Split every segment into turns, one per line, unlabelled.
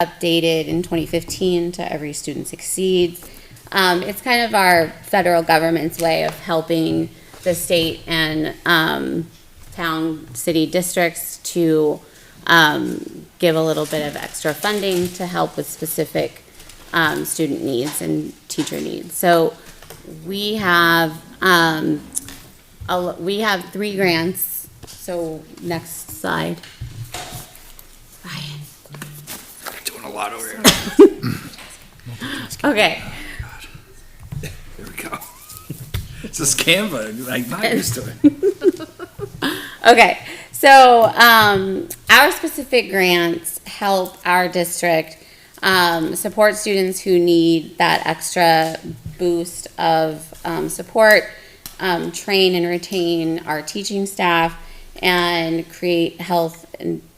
updated in 2015 to Every Student Succeeds. It's kind of our federal government's way of helping the state and town, city districts to give a little bit of extra funding to help with specific student needs and teacher needs. So we have 3 grants. So next slide. Ryan.
Doing a lot over here.
Okay.
There we go. It's this Canva. I'm not used to it.
Okay, so our specific grants help our district support students who need that extra boost of support, train and retain our teaching staff, and create health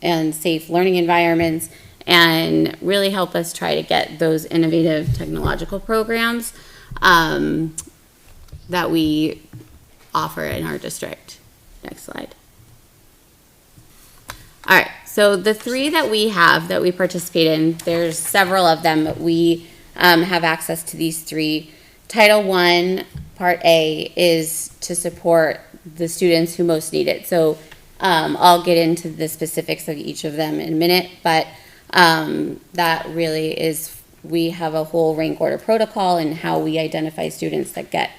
and safe learning environments, and really help us try to get those innovative technological programs that we offer in our district. Next slide. All right, so the 3 that we have that we participate in, there's several of them, but we have access to these 3. Title I, Part A, is to support the students who most need it. So I'll get into the specifics of each of them in a minute, but that really is, we have a whole rank order protocol and how we identify students that get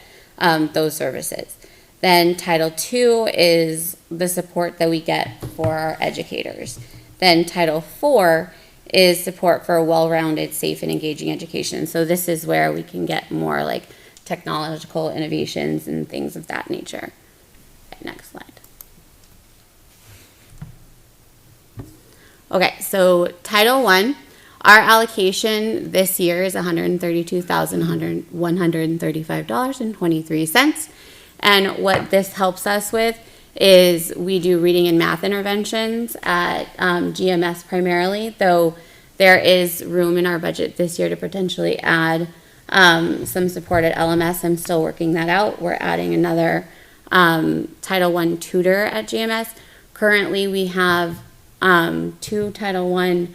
those services. Then Title II is the support that we get for our educators. Then Title IV is support for a well-rounded, safe, and engaging education. So this is where we can get more like technological innovations and things of that nature. Okay, next slide. Okay, so Title I, our allocation this year is $132,135.23. And what this helps us with is we do reading and math interventions at GMS primarily, though there is room in our budget this year to potentially add some support at LMS. I'm still working that out. We're adding another Title I tutor at GMS. Currently, we have 2 Title I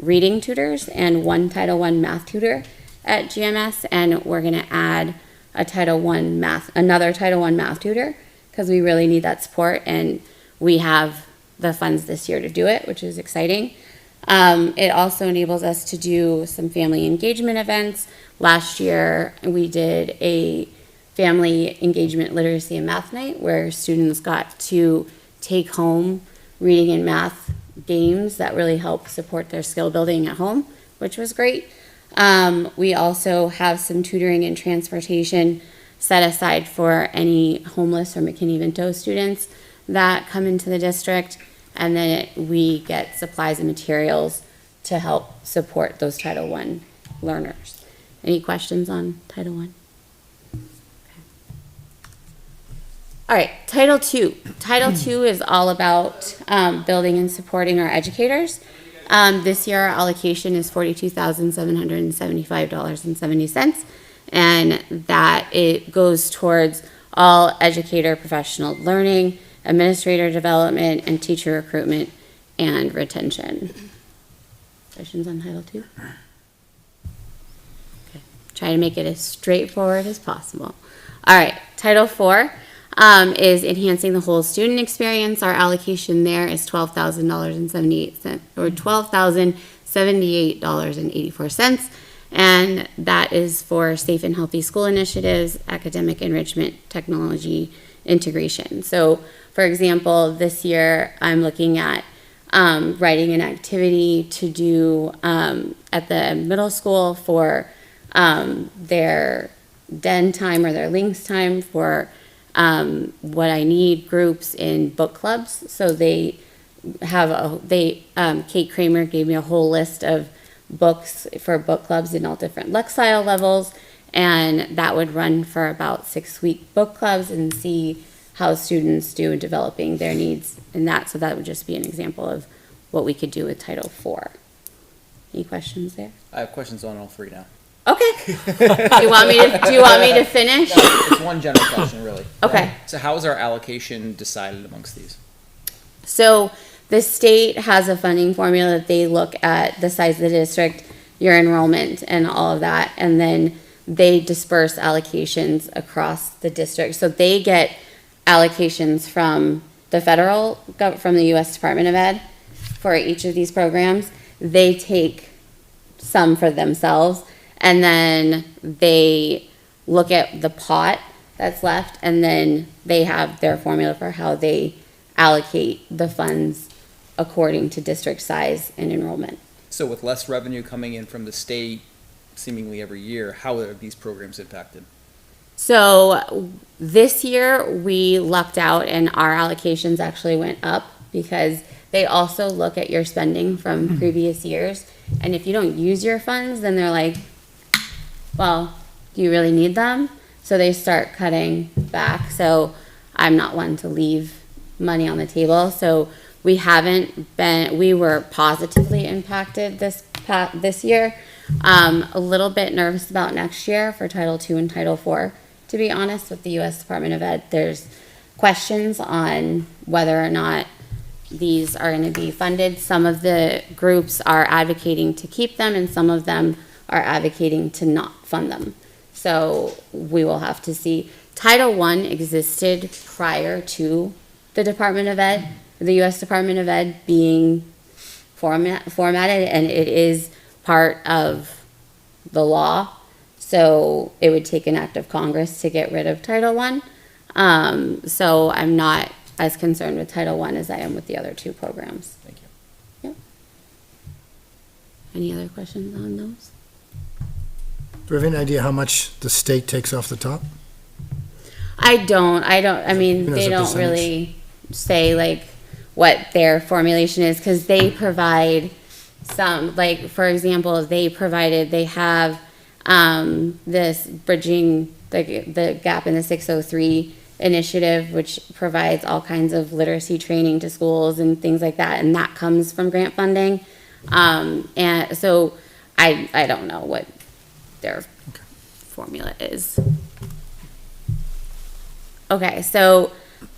reading tutors and 1 Title I math tutor at GMS, and we're going to add another Title I math tutor because we really need that support, and we have the funds this year to do it, which is exciting. It also enables us to do some family engagement events. Last year, we did a family engagement literacy and math night where students got to take home reading and math games that really help support their skill building at home, which was great. We also have some tutoring and transportation set aside for any homeless or McKinney-Vento students that come into the district, and then we get supplies and materials to help support those Title I learners. Any questions on Title I? Okay. All right, Title II. Title II is all about building and supporting our educators. This year, our allocation is $42,775.70, and that it goes towards all educator professional learning, administrator development, and teacher recruitment and retention. Questions on Title II? Okay, try to make it as straightforward as possible. All right, Title IV is enhancing the whole student experience. Our allocation there is $12,078 or $12,078.84, and that is for safe and healthy school initiatives, academic enrichment, technology integration. So, for example, this year I'm looking at writing an activity to do at the middle school for their den time or their links time for what I need groups in book clubs. So they have Kate Kramer gave me a whole list of books for book clubs in all different Lexile levels, and that would run for about 6-week book clubs and see how students do in developing their needs in that. So that would just be an example of what we could do with Title IV. Any questions there?
I have questions on all 3 now.
Okay. Do you want me to finish?
It's one general question, really.
Okay.
So how is our allocation decided amongst these?
So the state has a funding formula that they look at the size of the district, your enrollment and all of that, and then they disperse allocations across the district. So they get allocations from the from the U.S. Department of Ed for each of these programs. They take some for themselves, and then they look at the pot that's left, and then they have their formula for how they allocate the funds according to district size and enrollment.
So with less revenue coming in from the state seemingly every year, how are these programs impacted?
So this year we lucked out and our allocations actually went up because they also look at your spending from previous years. And if you don't use your funds, then they're like, well, do you really need them? So they start cutting back. So I'm not one to leave money on the table. So we were positively impacted this year. A little bit nervous about next year for Title II and Title IV. To be honest, with the U.S. Department of Ed, there's questions on whether or not these are going to be funded. Some of the groups are advocating to keep them, and some of them are advocating to not fund them. So we will have to see. Title I existed prior to the Department of Ed, the U.S. Department of Ed being formatted, and it is part of the law. So it would take an act of Congress to get rid of Title I. So I'm not as concerned with Title I as I am with the other two programs.
Thank you.
Yep. Any other questions on those?
Do we have any idea how much the state takes off the top?
I mean,
Even as
they
a
don't
percentage?
really say like what their formulation is, because they provide some, like, for example, they have this bridging the gap in the 603 initiative, which provides all kinds of literacy training to schools and things like that, and that comes from grant funding. And so I don't know what their formula is. Okay, so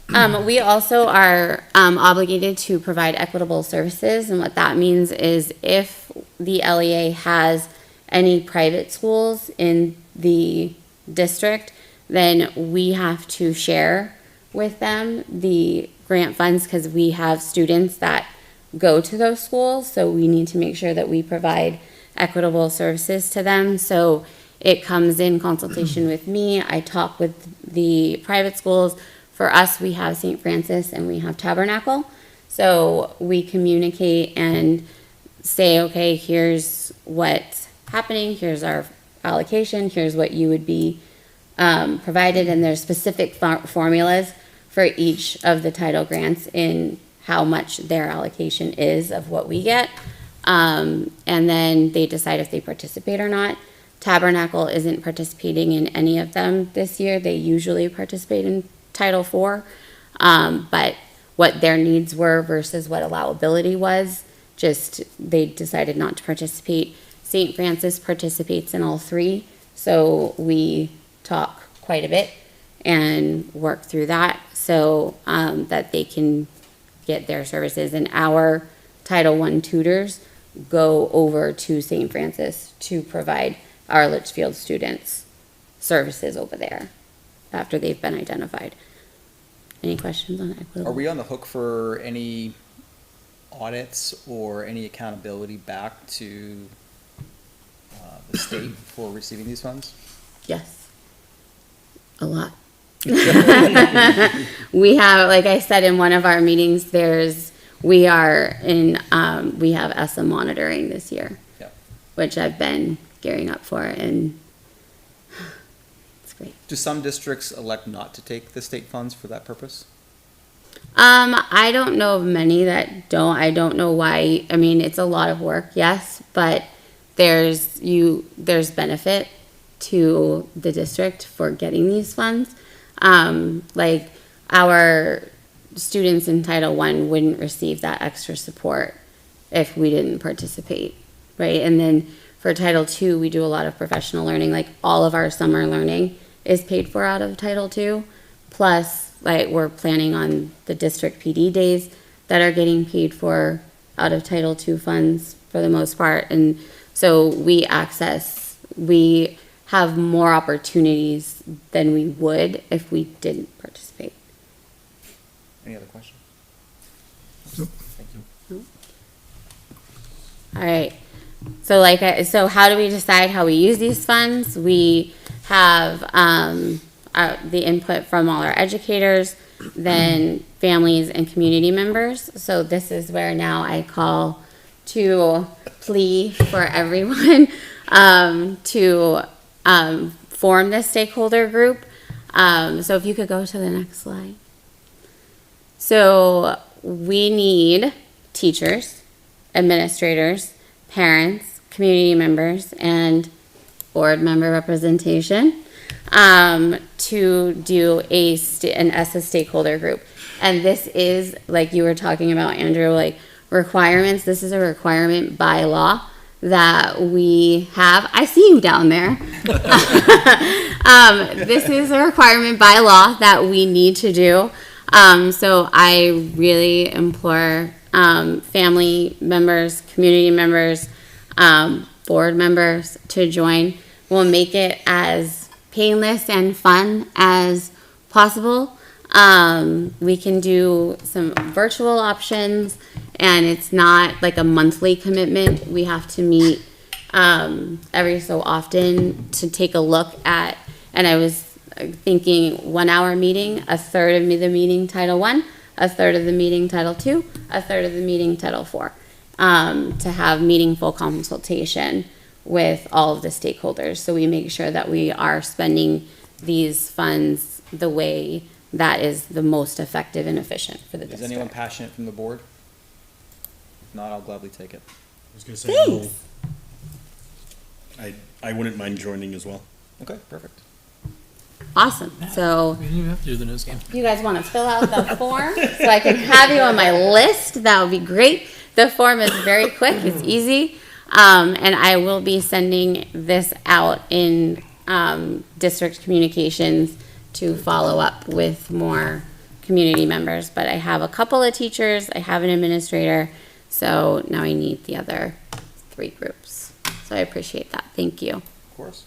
we also are obligated to provide equitable services, and what that means is if the LEA has any private schools in the district, then we have to share with them the grant funds, because we have students that go to those schools, so we need to make sure that we provide equitable services to them. So it comes in consultation with me. I talk with the private schools. For us, we have St. Francis and we have Tabernacle. So we communicate and say, okay, here's what's happening, here's our allocation, here's what you would be provided, and there's specific formulas for each of the title grants in how much their allocation is of what we get. And then they decide if they participate or not. Tabernacle isn't participating in any of them this year. They usually participate in Title IV, but what their needs were versus what allowability was, just they decided not to participate. St. Francis participates in all three, so we talk quite a bit and work through that so that they can get their services. And our Title I tutors go over to St. Francis to provide our Litchfield students services over there after they've been identified. Any questions on equitable?
Are we on the hook for any audits or any accountability back to the state for receiving these funds?
Yes. A lot. We have, like I said in one of our meetings, we have ESSA monitoring this year,
Yep.
which I've been gearing up for, and it's great.
Do some districts elect not to take the state funds for that purpose?
I don't know of many that don't. I don't know why. I mean, it's a lot of work, yes, but there's benefit to the district for getting these funds. Like our students in Title I wouldn't receive that extra support if we didn't participate, right? And then for Title II, we do a lot of professional learning. Like all of our summer learning is paid for out of Title II. Plus, like we're planning on the district PD days that are getting paid for out of Title II funds for the most part. And so we have more opportunities than we would if we didn't participate.
Any other questions?
Nope.
Thank you.
All right. So how do we decide how we use these funds? We have the input from all our educators, then families and community members. So this is where now I call to plea for everyone to form this stakeholder group. So if you could go to the next slide. So we need teachers, administrators, parents, community members, and board member representation to do an ESSA stakeholder group. And this is, like you were talking about, Andrew, like requirements. This is a requirement by law that we have. I see you down there. This is a requirement by law that we need to do. So I really implore family members, community members, board members to join. We'll make it as painless and fun as possible. We can do some virtual options, and it's not like a monthly commitment. We have to meet every so often to take a look at, and I was thinking 1 hour meeting, a third of the meeting Title I, a third of the meeting Title II, a third of the meeting Title IV, to have meaningful consultation with all of the stakeholders. So we make sure that we are spending these funds the way that is the most effective and efficient for the
Is
district.
anyone passionate from the board? If not, I'll gladly take it.
I was gonna say no.
Thanks.
I wouldn't mind joining as well.
Okay, perfect.
Awesome. So
You have to do the news game.
if you guys want to fill out the form so I can have you on my list, that would be great. The form is very quick, it's easy. And I will be sending this out in district communications to follow up with more community members. But I have a couple of teachers, I have an administrator, so now I need the other 3 groups. So I appreciate that. Thank you.
Of course.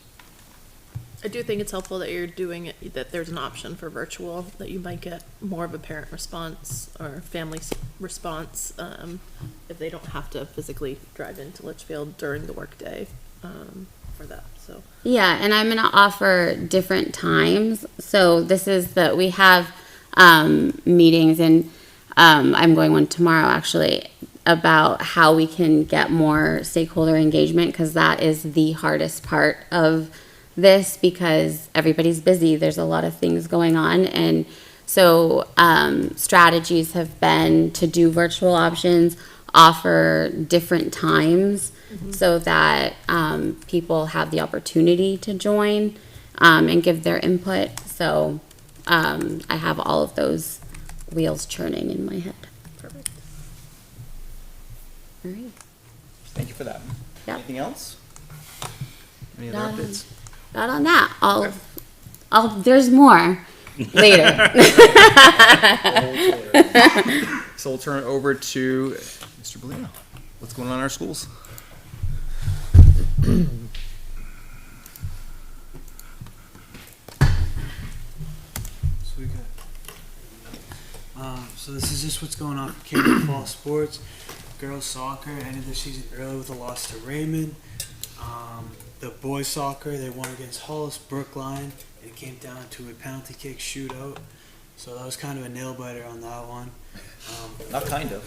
I do think it's helpful that you're doing it, that there's an option for virtual, that you might get more of a parent response or family response, if they don't have to physically drive into Litchfield during the workday, for that, so.
Yeah, and I'm gonna offer different times. So this is we have meetings, and I'm going one tomorrow actually, about how we can get more stakeholder engagement, because that is the hardest part of this, because everybody's busy. There's a lot of things going on, and so strategies have been to do virtual options, offer different times, so that people have the opportunity to join and give their input. So I have all of those wheels churning in my head.
Perfect.
All right.
Thank you for that.
Yep.
Anything else? Any
Not
other
on,
updates?
not on that. There's more later.
So we'll turn it over to Mr. Bellino. What's going on in our schools?
So we got. So this is just what's going on for Cape Fall sports. Girls soccer ended their season early with a loss to Raymond. The boys soccer, they won against Hollis Brookline. It came down to a penalty kick shootout. So that was kind of a nail biter on that one.
Not kind of.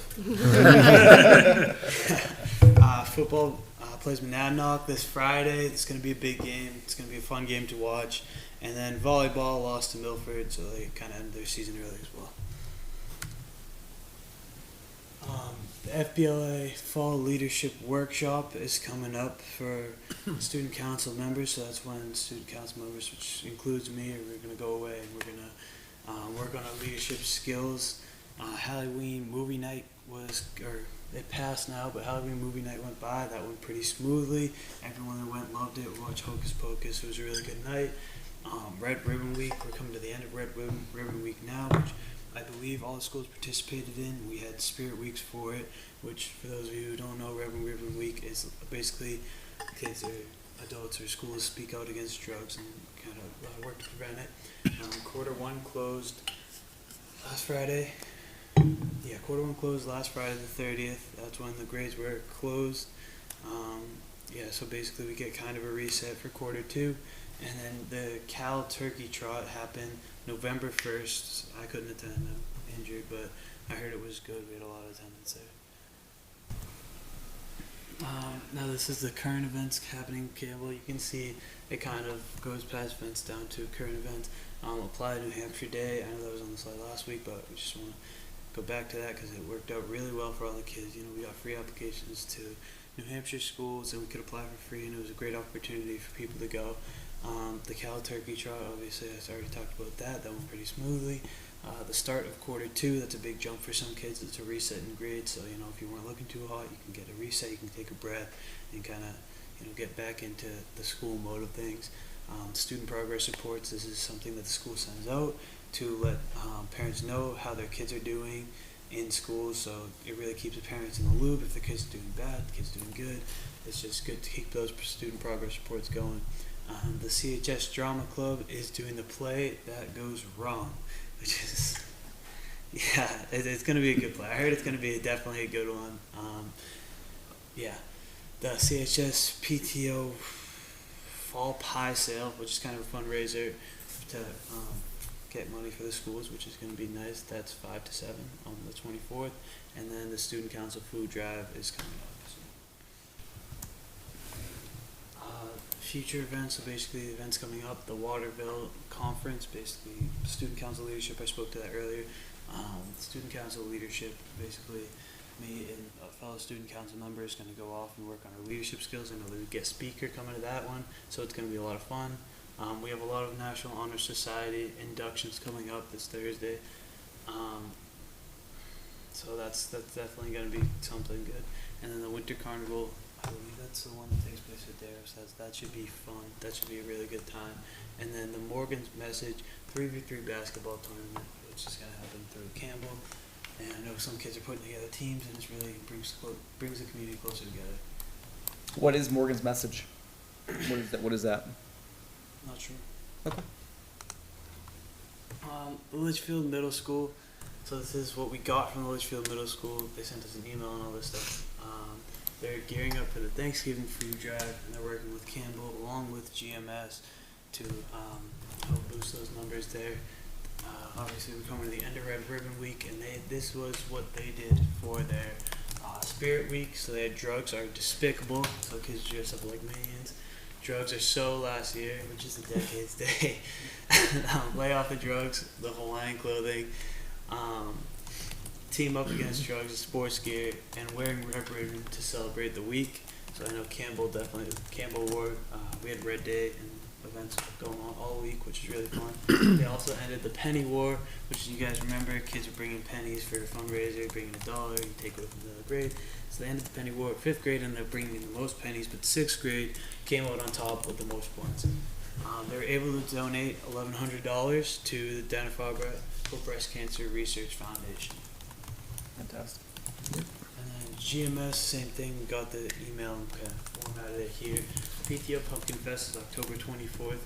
Football plays Monadnock this Friday. It's going to be a big game. It's going to be a fun game to watch. And then volleyball lost to Milford, so they kind of ended their season early as well. The FBLA Fall Leadership Workshop is coming up for student council members, so that's when student council members, which includes me, we're going to go away and we're going to work on our leadership skills. Halloween movie night it passed now, but Halloween movie night went by. That went pretty smoothly. Everyone that went loved it. We watched Hocus Pocus. It was a really good night. Red Ribbon Week, we're coming to the end of Red Ribbon Week now, which I believe all the schools participated in. We had Spirit Weeks for it, which for those of you who don't know, Reverend Ribbon Week is basically kids or adults or schools speak out against drugs and kind of work to prevent it. Quarter one closed last Friday. Yeah, quarter one closed last Friday the 30th. That's when the grades were closed. Yeah, so basically we get kind of a reset for quarter two. And then the Cal Turkey Trot happened November 1st. I couldn't attend, I'm injured, but I heard it was good. We had a lot of attendance there. Now this is the current events happening in Campbell. You can see it kind of goes past events down to current events. Apply New Hampshire Day. I know that was on the slide last week, but we just want to go back to that because it worked out really well for all the kids. You know, we got free applications to New Hampshire schools and we could apply for free, and it was a great opportunity for people to go. The Cal Turkey Trot, obviously I already talked about that. That went pretty smoothly. The start of quarter two, that's a big jump for some kids. It's a reset in grades, so you know, if you weren't looking too hot, you can get a reset, you can take a breath and kind of, you know, get back into the school mode of things. Student progress reports, this is something that the school sends out to let parents know how their kids are doing in school, so it really keeps the parents in the loop. If the kids are doing bad, the kids doing good, it's just good to keep those student progress reports going. The CHS Drama Club is doing the play That Goes Wrong, which is, yeah, it's going to be a good play. I heard it's going to be definitely a good one. Yeah, the CHS PTO Fall Pie Sale, which is kind of a fundraiser to get money for the schools, which is going to be nice. That's 5 to 7 on the 24th. And then the Student Council Food Drive is coming up. Future events, so basically the events coming up, the Waterville Conference, basically Student Council leadership, I spoke to that earlier. Student Council leadership, basically me and a fellow Student Council member is going to go off and work on our leadership skills. I know there's a guest speaker coming to that one, so it's going to be a lot of fun. We have a lot of National Honor Society inductions coming up this Thursday. So that's definitely going to be something good. And then the Winter Carnival, I believe that's the one that takes place at Darrow. That should be fun. That should be a really good time. And then the Morgan's Message 3v3 basketball tournament, which is going to happen through Campbell. And I know some kids are putting together teams, and it really brings the community closer together.
What is Morgan's Message? What is that?
Not sure.
Okay.
The Litchfield Middle School. So this is what we got from the Litchfield Middle School. They sent us an email and all this stuff. They're gearing up for the Thanksgiving food drive, and they're working with Campbell along with GMS to help boost those numbers there. Obviously, we're coming to the end of Red Ribbon Week, and this was what they did for their Spirit Week. So they had Drugs Are Despicable, so kids dress up like minions. Drugs Are So last year, which is the Decade's Day. Lay off the drugs, the Hawaiian clothing. Team Up Against Drugs, sports gear, and wearing Red Ribbon to celebrate the week. So I know Campbell wore, we had Red Day and events going on all week, which is really fun. They also ended the Penny War, which you guys remember, kids were bringing pennies for a fundraiser, bringing $1, you take it from the grade. So they ended the Penny War. 5th grade ended up bringing in the most pennies, but 6th grade came out on top with the most points. They were able to donate $1,100 to the Dana-Farber Breast Cancer Research Foundation.
Fantastic.
And then GMS, same thing, we got the email and kind of formatted it here. PTO Pumpkin Fest is October 24th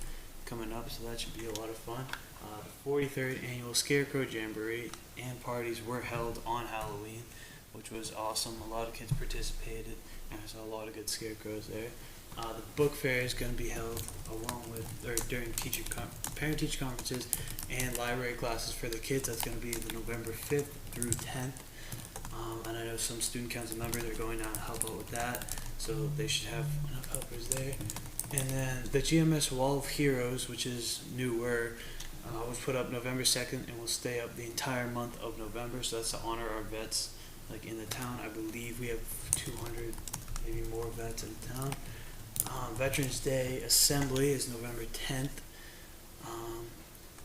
coming up, so that should be a lot of fun. The 43rd Annual Scarecrow Jamboree and parties were held on Halloween, which was awesome. A lot of kids participated, and I saw a lot of good scarecrows there. The book fair is going to be held during parent-teacher conferences and library classes for the kids. That's going to be the November 5th through 10th. And I know some student council members are going down to help out with that, so they should have enough helpers there. And then the GMS Wall of Heroes, which is newer, was put up November 2nd and will stay up the entire month of November. So that's to honor our vets, like in the town. I believe we have 200, maybe more vets in the town. Veterans Day Assembly is November 10th.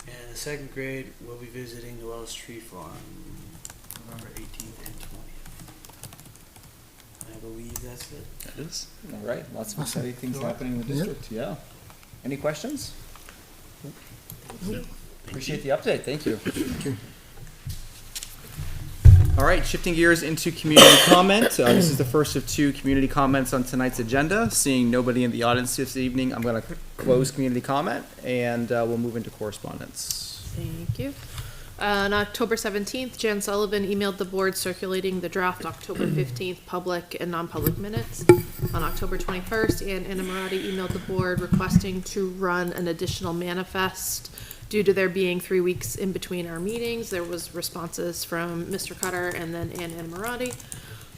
And the 2nd grade will be visiting the Wells Tree Farm November 18th and 20th. I believe that's it.
That is. All right. Lots of exciting things happening in the district. Yeah. Any questions? Appreciate the update. Thank you. All right, shifting gears into community comment. This is the first of 2 community comments on tonight's agenda. Seeing nobody in the audience this evening, I'm going to close community comment and we'll move into correspondence.
Thank you. On October 17th, Jan Sullivan emailed the board circulating the draft October 15th public and non-public minutes. On October 21st, Anna Marati emailed the board requesting to run an additional manifest. Due to there being 3 weeks in between our meetings, there was responses from Mr. Cutter and then Anna Marati.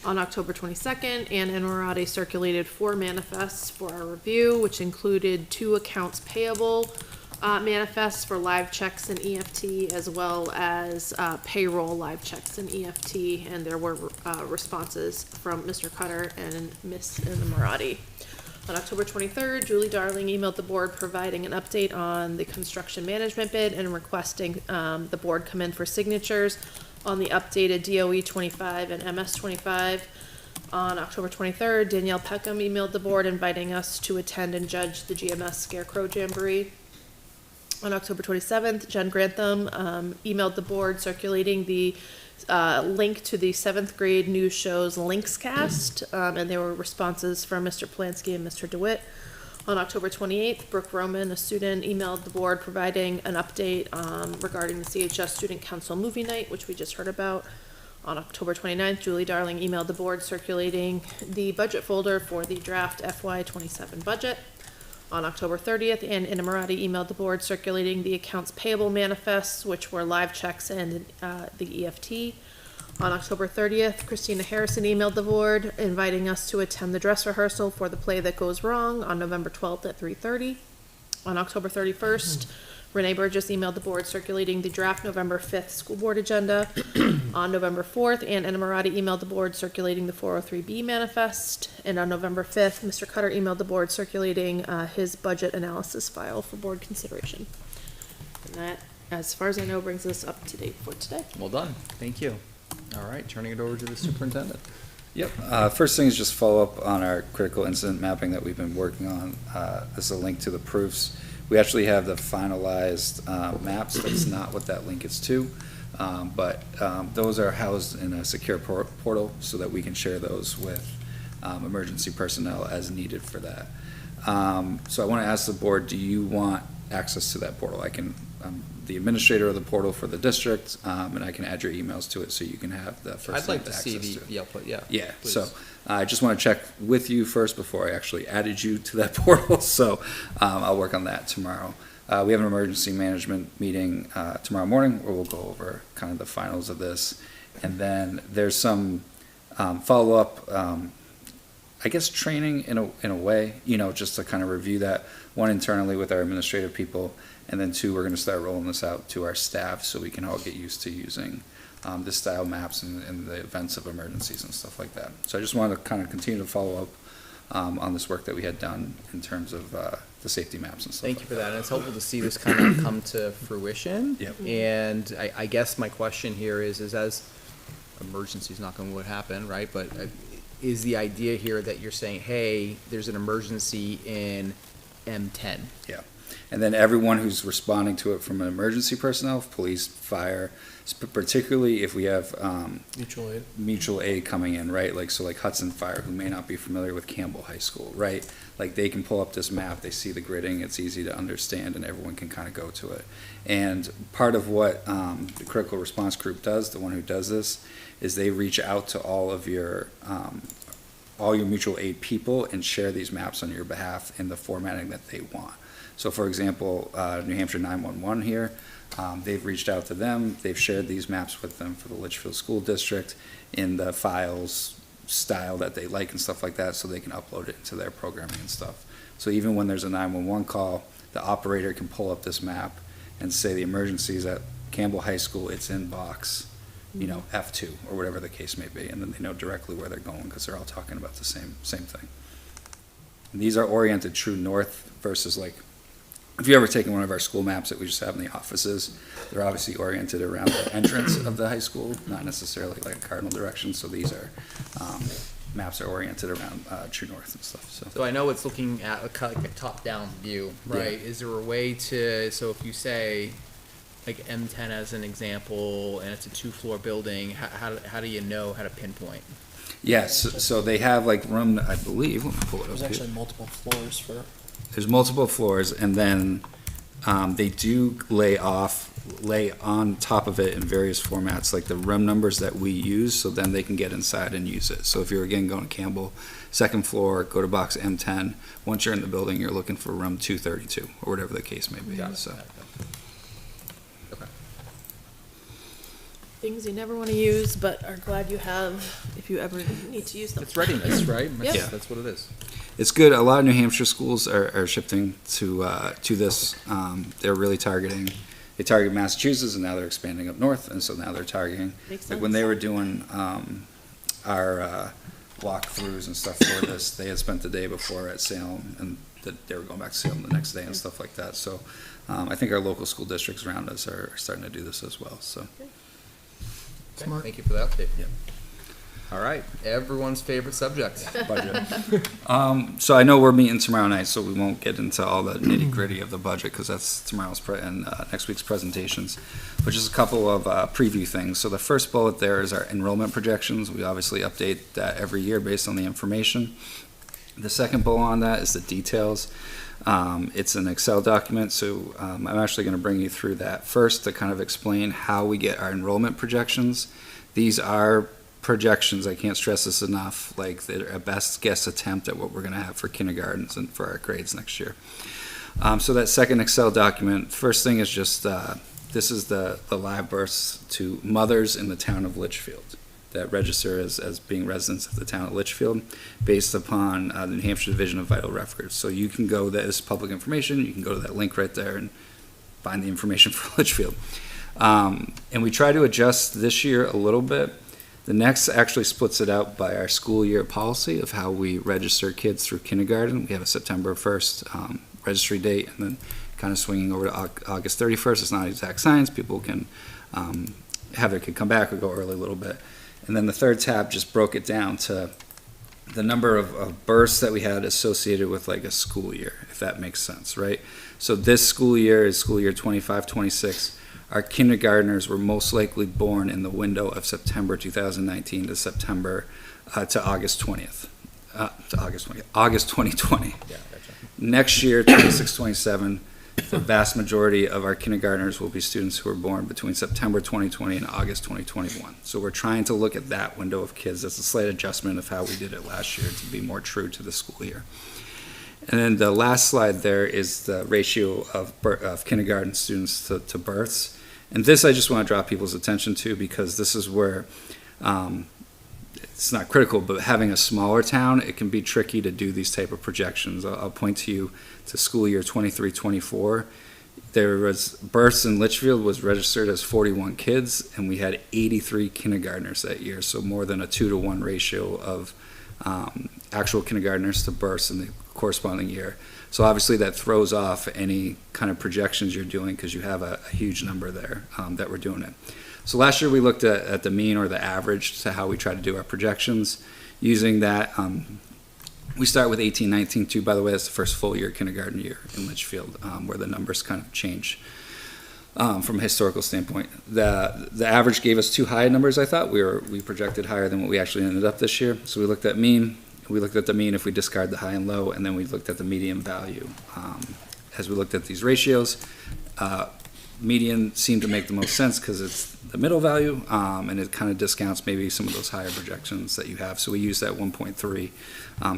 On October 22nd, Anna Marati circulated 4 manifests for our review, which included 2 accounts payable manifests for live checks and EFT, as well as payroll live checks and EFT, and there were responses from Mr. Cutter and Miss Anna Marati. On October 23rd, Julie Darling emailed the board providing an update on the construction management bid and requesting the board come in for signatures on the updated DOE 25 and MS 25. On October 23rd, Danielle Peckham emailed the board inviting us to attend and judge the GMS Scarecrow Jamboree. On October 27th, Jen Grantham emailed the board circulating the link to the 7th grade news show's Linkscast, and there were responses from Mr. Polanski and Mr. DeWitt. On October 28th, Brooke Roman, a student, emailed the board providing an update regarding the CHS Student Council movie night, which we just heard about. On October 29th, Julie Darling emailed the board circulating the budget folder for the draft FY27 budget. On October 30th, Anna Marati emailed the board circulating the accounts payable manifests, which were live checks and the EFT. On October 30th, Christina Harrison emailed the board inviting us to attend the dress rehearsal for the play That Goes Wrong on November 12th at 3:30. On October 31st, Renee Burgess emailed the board circulating the draft November 5th school board agenda. On November 4th, Anna Marati emailed the board circulating the 403B manifest. And on November 5th, Mr. Cutter emailed the board circulating his budget analysis file for board consideration. And that, as far as I know, brings us up to date for today.
Well done. Thank you. All right, turning it over to the superintendent.
Yep. First thing is just follow up on our critical incident mapping that we've been working on. This is a link to the proofs. We actually have the finalized maps. That's not what that link is to. But those are housed in a secure portal so that we can share those with emergency personnel as needed for that. So I want to ask the board, do you want access to that portal? I can, the administrator of the portal for the district, and I can add your emails to it so you can have the first
I'd like to
access
see
to it.
the output, yeah.
Yeah,
please.
so I just want to check with you first before I actually added you to that portal, so I'll work on that tomorrow. We have an emergency management meeting tomorrow morning where we'll go over kind of the finals of this. And then there's some follow-up, I guess, training in a way, you know, just to kind of review that, one internally with our administrative people, and then 2, we're going to start rolling this out to our staff so we can all get used to using this style maps in the events of emergencies and stuff like that. So I just wanted to kind of continue to follow up on this work that we had done in terms of the safety maps and stuff.
Thank you for that, and it's helpful to see this kind of come to fruition.
Yep.
And I guess my question here is as emergencies, not going to what happen, right? But is the idea here that you're saying, hey, there's an emergency in M10?
Yeah. And then everyone who's responding to it from an emergency personnel, police, fire, particularly if we have mutual aid coming in, right? Like, so like Hudson Fire, who may not be familiar with Campbell High School, right? Like, they can pull up this map, they see the gridding, it's easy to understand, and everyone can kind of go to it. And part of what the critical response group does, the one who does this, is they reach out to all your mutual aid people and share these maps on your behalf in the formatting that they want. So, for example, New Hampshire 911 here, they've reached out to them, they've shared these maps with them for the Litchfield School District in the files style that they like and stuff like that, so they can upload it into their programming and stuff. So even when there's a 911 call, the operator can pull up this map and say the emergency is at Campbell High School, it's in box, you know, F2, or whatever the case may be, and then they know directly where they're going because they're all talking about the same thing. And these are oriented true north versus, like, if you've ever taken one of our school maps that we just have in the offices, they're obviously oriented around the entrance of the high school, not necessarily like a cardinal direction. So these are maps are oriented around true north and stuff.
So I know it's looking at like a top-down view, right?
Yeah.
Is there a way to, so if you say like M10 as an example, and it's a 2-floor building, how do you know how to pinpoint?
Yes, so they have like room, I believe, let me pull it up
There's
here.
actually multiple floors for.
There's multiple floors, and then they do lay on top of it in various formats, like the room numbers that we use, so then they can get inside and use it. So if you're again going to Campbell, second floor, go to box M10. Once you're in the building, you're looking for room 232, or whatever the case may be. So
Okay.
Things you never want to use, but are glad you have if you ever need to use them.
It's readiness, right?
Yep.
Yeah.
That's what it is.
it's good. A lot of New Hampshire schools are shifting to this. They're really targeting. They target Massachusetts, and now they're expanding up north, and so now they're targeting.
Makes
Like when
sense.
they were doing our walkthroughs and stuff for this, they had spent the day before at Salem, and they were going back to Salem the next day and stuff like that. So I think our local school districts around us are starting to do this as well. So
Okay,
Smart.
thank you for that update.
Yeah.
All right, everyone's favorite subject.
budget. So I know we're meeting tomorrow night, so we won't get into all the nitty gritty of the budget because that's tomorrow's and next week's presentations. But just a couple of preview things. So the first bullet there is our enrollment projections. We obviously update that every year based on the information. The second bullet on that is the details. It's an Excel document, so I'm actually going to bring you through that first to kind of explain how we get our enrollment projections. These are projections, I can't stress this enough, like they're a best guess attempt at what we're going to have for kindergartens and for our grades next year. So that second Excel document, first thing is just, this is the live births to mothers in the town of Litchfield that register as being residents of the town of Litchfield based upon the New Hampshire Division of Vital Records. So you can go, that is public information, you can go to that link right there and find the information for Litchfield. And we try to adjust this year a little bit. The next actually splits it out by our school year policy of how we register kids through kindergarten. We have a September 1st registry date, and then kind of swinging over to August 31st. It's not exact science. People can have their kid come back or go early a little bit. And then the third tab just broke it down to the number of births that we had associated with like a school year, if that makes sense, right? So this school year is school year 25-26. Our kindergartners were most likely born in the window of September 2019 to September to August 20th. August 2020.
Yeah, gotcha.
Next year, 26-27, the vast majority of our kindergartners will be students who were born between September 2020 and August 2021. So we're trying to look at that window of kids. That's a slight adjustment of how we did it last year to be more true to the school year. And then the last slide there is the ratio of kindergarten students to births. And this I just want to draw people's attention to because this is where it's not critical, but having a smaller town, it can be tricky to do these type of projections. I'll point to you to school year 23-24. There was births in Litchfield was registered as 41 kids, and we had 83 kindergartners that year, so more than a 2-to-1 ratio of actual kindergartners to births in the corresponding year. So obviously that throws off any kind of projections you're doing because you have a huge number there that we're doing it. So last year we looked at the mean or the average to how we try to do our projections. Using that, we start with 18-19 too. By the way, that's the first full year kindergarten year in Litchfield where the numbers kind of change from a historical standpoint. The average gave us too high numbers, I thought. We projected higher than what we actually ended up this year. So we looked at mean. We looked at the mean if we discard the high and low, and then we looked at the median value. As we looked at these ratios, median seemed to make the most sense because it's the middle value, and it kind of discounts maybe some of those higher projections that you have. So we use that 1.3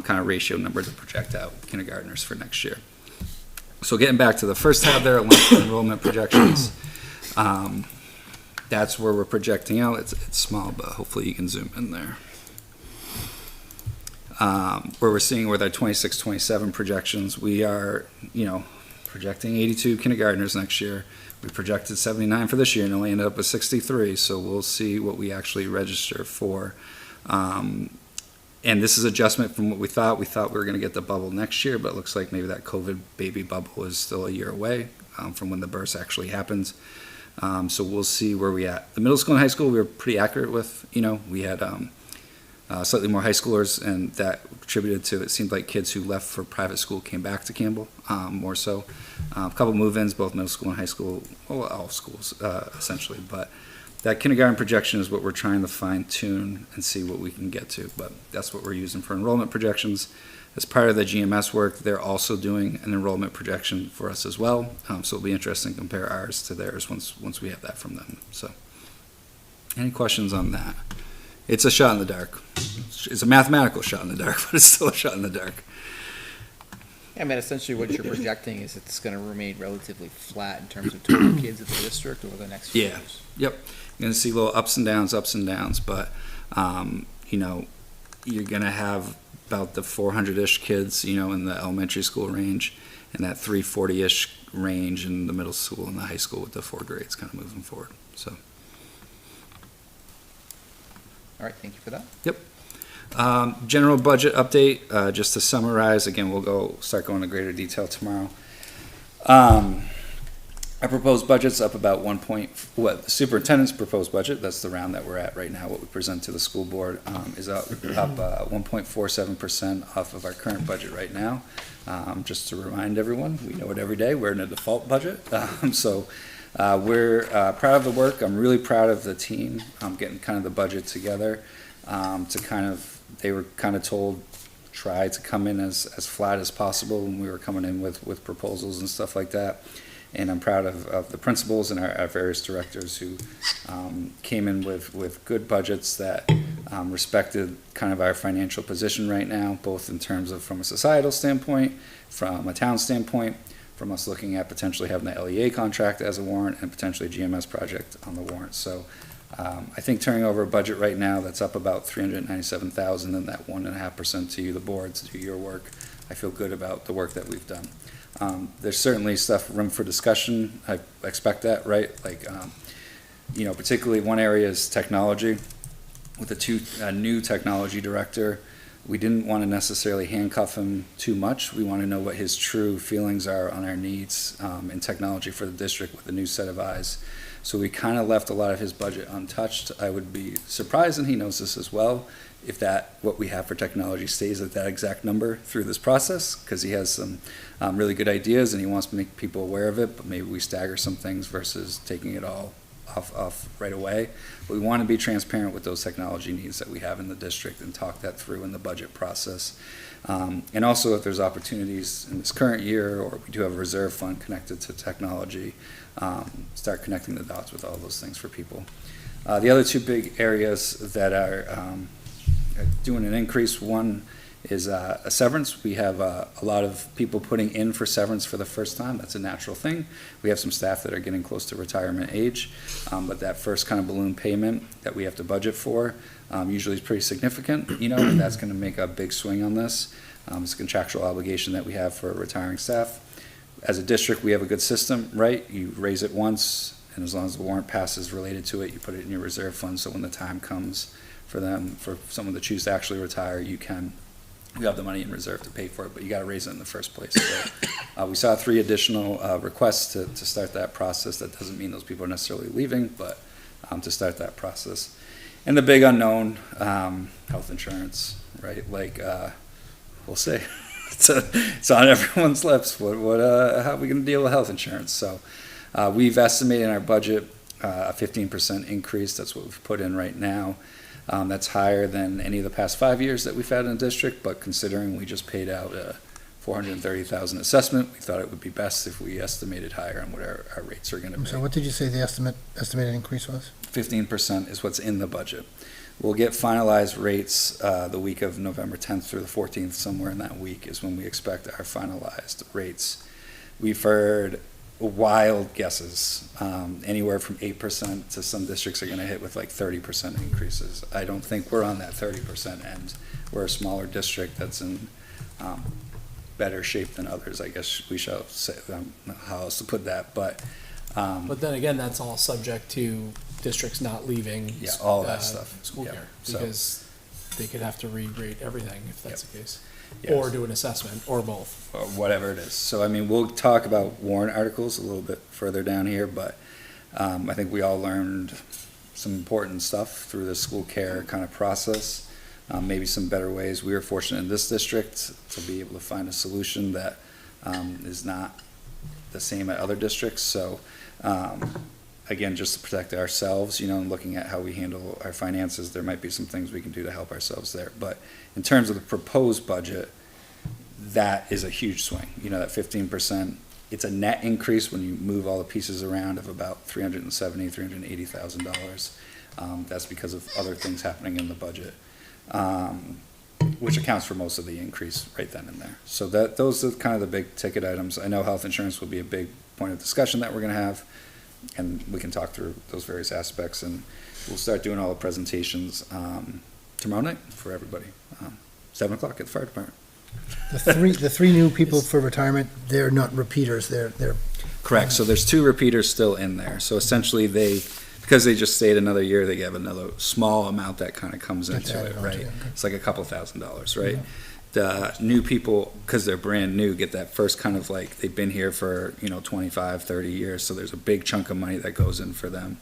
kind of ratio number to project out kindergartners for next year. So getting back to the first tab there, enrollment projections. That's where we're projecting out. It's small, but hopefully you can zoom in there. Where we're seeing with our 26-27 projections, we are, projecting 82 kindergartners next year. We projected 79 for this year and only ended up with 63, so we'll see what we actually register for. And this is adjustment from what we thought. We thought we were going to get the bubble next year, but it looks like maybe that COVID baby bubble is still a year away from when the birth actually happens. So we'll see where we at. The middle school and high school, we were pretty accurate with, we had slightly more high schoolers, and that contributed to, it seemed like kids who left for private school came back to Campbell, more so. A couple move-ins, both middle school and high school, well, all schools, essentially, but that kindergarten projection is what we're trying to fine-tune and see what we can get to, but that's what we're using for enrollment projections. As part of the GMS work, they're also doing an enrollment projection for us as well, so it'll be interesting to compare ours to theirs once we have that from them, so. Any questions on that? It's a shot in the dark. It's a mathematical shot in the dark, but it's still a shot in the dark.
I mean, essentially what you're projecting is it's gonna remain relatively flat in terms of total kids at the district over the next few
Yeah.
years.
Yep. You're gonna see little ups and downs, but, you know, you're gonna have about the 400-ish kids, you know, in the elementary school range, and that 340-ish range in the middle school and the high school with the 4 grades kind of moving forward, so.
All right, thank you for that.
General budget update, just to summarize, again, we'll start going into greater detail tomorrow. Our proposed budget's up about the superintendent's proposed budget, that's the round that we're at right now, what we present to the school board, is up 1.47% off of our current budget right now. Just to remind everyone, we know it every day, we're in a default budget, so we're proud of the work. I'm really proud of the team, getting kind of the budget together, they were kind of told, try to come in as flat as possible when we were coming in with proposals and stuff like that. And I'm proud of the principals and our various directors who came in with good budgets that respected kind of our financial position right now, both in terms of from a societal standpoint, from a town standpoint, from us looking at potentially having the LEA contract as a warrant and potentially a GMS project on the warrant. So I think turning over a budget right now that's up about $397,000 and that 1.5% to you, the board, to do your work, I feel good about the work that we've done. There's certainly room for discussion. I expect that, right? Like, you know, particularly one area is technology. With a new technology director, we didn't want to necessarily handcuff him too much. We want to know what his true feelings are on our needs in technology for the district with a new set of eyes. So we kind of left a lot of his budget untouched. I would be surprised, and he knows this as well, if what we have for technology stays at that exact number through this process, because he has some really good ideas and he wants to make people aware of it, but maybe we stagger some things versus taking it all off right away. But we want to be transparent with those technology needs that we have in the district and talk that through in the budget process. And also if there's opportunities in this current year, or we do have a reserve fund connected to technology, start connecting the dots with all those things for people. The other two big areas that are doing an increase, one is a severance. We have a lot of people putting in for severance for the first time. That's a natural thing. We have some staff that are getting close to retirement age, but that first kind of balloon payment that we have to budget for usually is pretty significant, you know, and that's going to make a big swing on this. It's a contractual obligation that we have for retiring staff. As a district, we have a good system, right? You raise it once, and as long as the warrant passes related to it, you put it in your reserve fund, so when the time comes for someone to choose to actually retire, you have the money in reserve to pay for it, but you got to raise it in the first place. So, we saw 3 additional requests to start that process. That doesn't mean those people are necessarily leaving, but to start that process. And the big unknown, health insurance, right? Like, we'll see. It's on everyone's lips. How are we going to deal with health insurance? So we've estimated in our budget a 15% increase. That's what we've put in right now. That's higher than any of the past 5 years that we've had in the district, but considering we just paid out a $430,000 assessment, we thought it would be best if we estimated higher on what our rates are going to be.
So what did you say the estimated increase was?
15% is what's in the budget. We'll get finalized rates the week of November 10th through the 14th, somewhere in that week is when we expect our finalized rates. We've heard wild guesses, anywhere from 8% to some districts are going to hit with like 30% increases. I don't think we're on that 30% end. We're a smaller district that's in better shape than others, I guess we shall say, how else to put that, but
then again, that's all subject to districts not leaving.
Yeah, all that stuff.
School
Yeah,
care,
so-
because they could have to re-rate everything if that's the case.
Yes.
Or do an assessment, or both.
or whatever it is. So, I mean, we'll talk about warrant articles a little bit further down here, but I think we all learned some important stuff through the school care kind of process. maybe some better ways. We were fortunate in this district to be able to find a solution that is not the same at other districts. So, again, just to protect ourselves, and looking at how we handle our finances, there might be some things we can do to help ourselves there. But in terms of the proposed budget, that is a huge swing. That 15%, it's a net increase when you move all the pieces around of about $380,000. That's because of other things happening in the budget, which accounts for most of the increase right then and there. So those are kind of the big ticket items. I know health insurance will be a big point of discussion that we're going to have, and we can talk through those various aspects, and we'll start doing all the presentations tomorrow night for everybody, 7 o'clock at the fire department.
The three new people for retirement, they're not repeaters, they're
Correct. So there's 2 repeaters still in there. So essentially because they just stayed another year, they have another small amount that kind of comes
Gets
into
added
it,
onto
right?
it, okay.
It's like a couple $1,000s, right? The new people, because they're brand new, get that first kind of like, they've been here for, 25, 30 years. So there's a big chunk of money that goes in for them.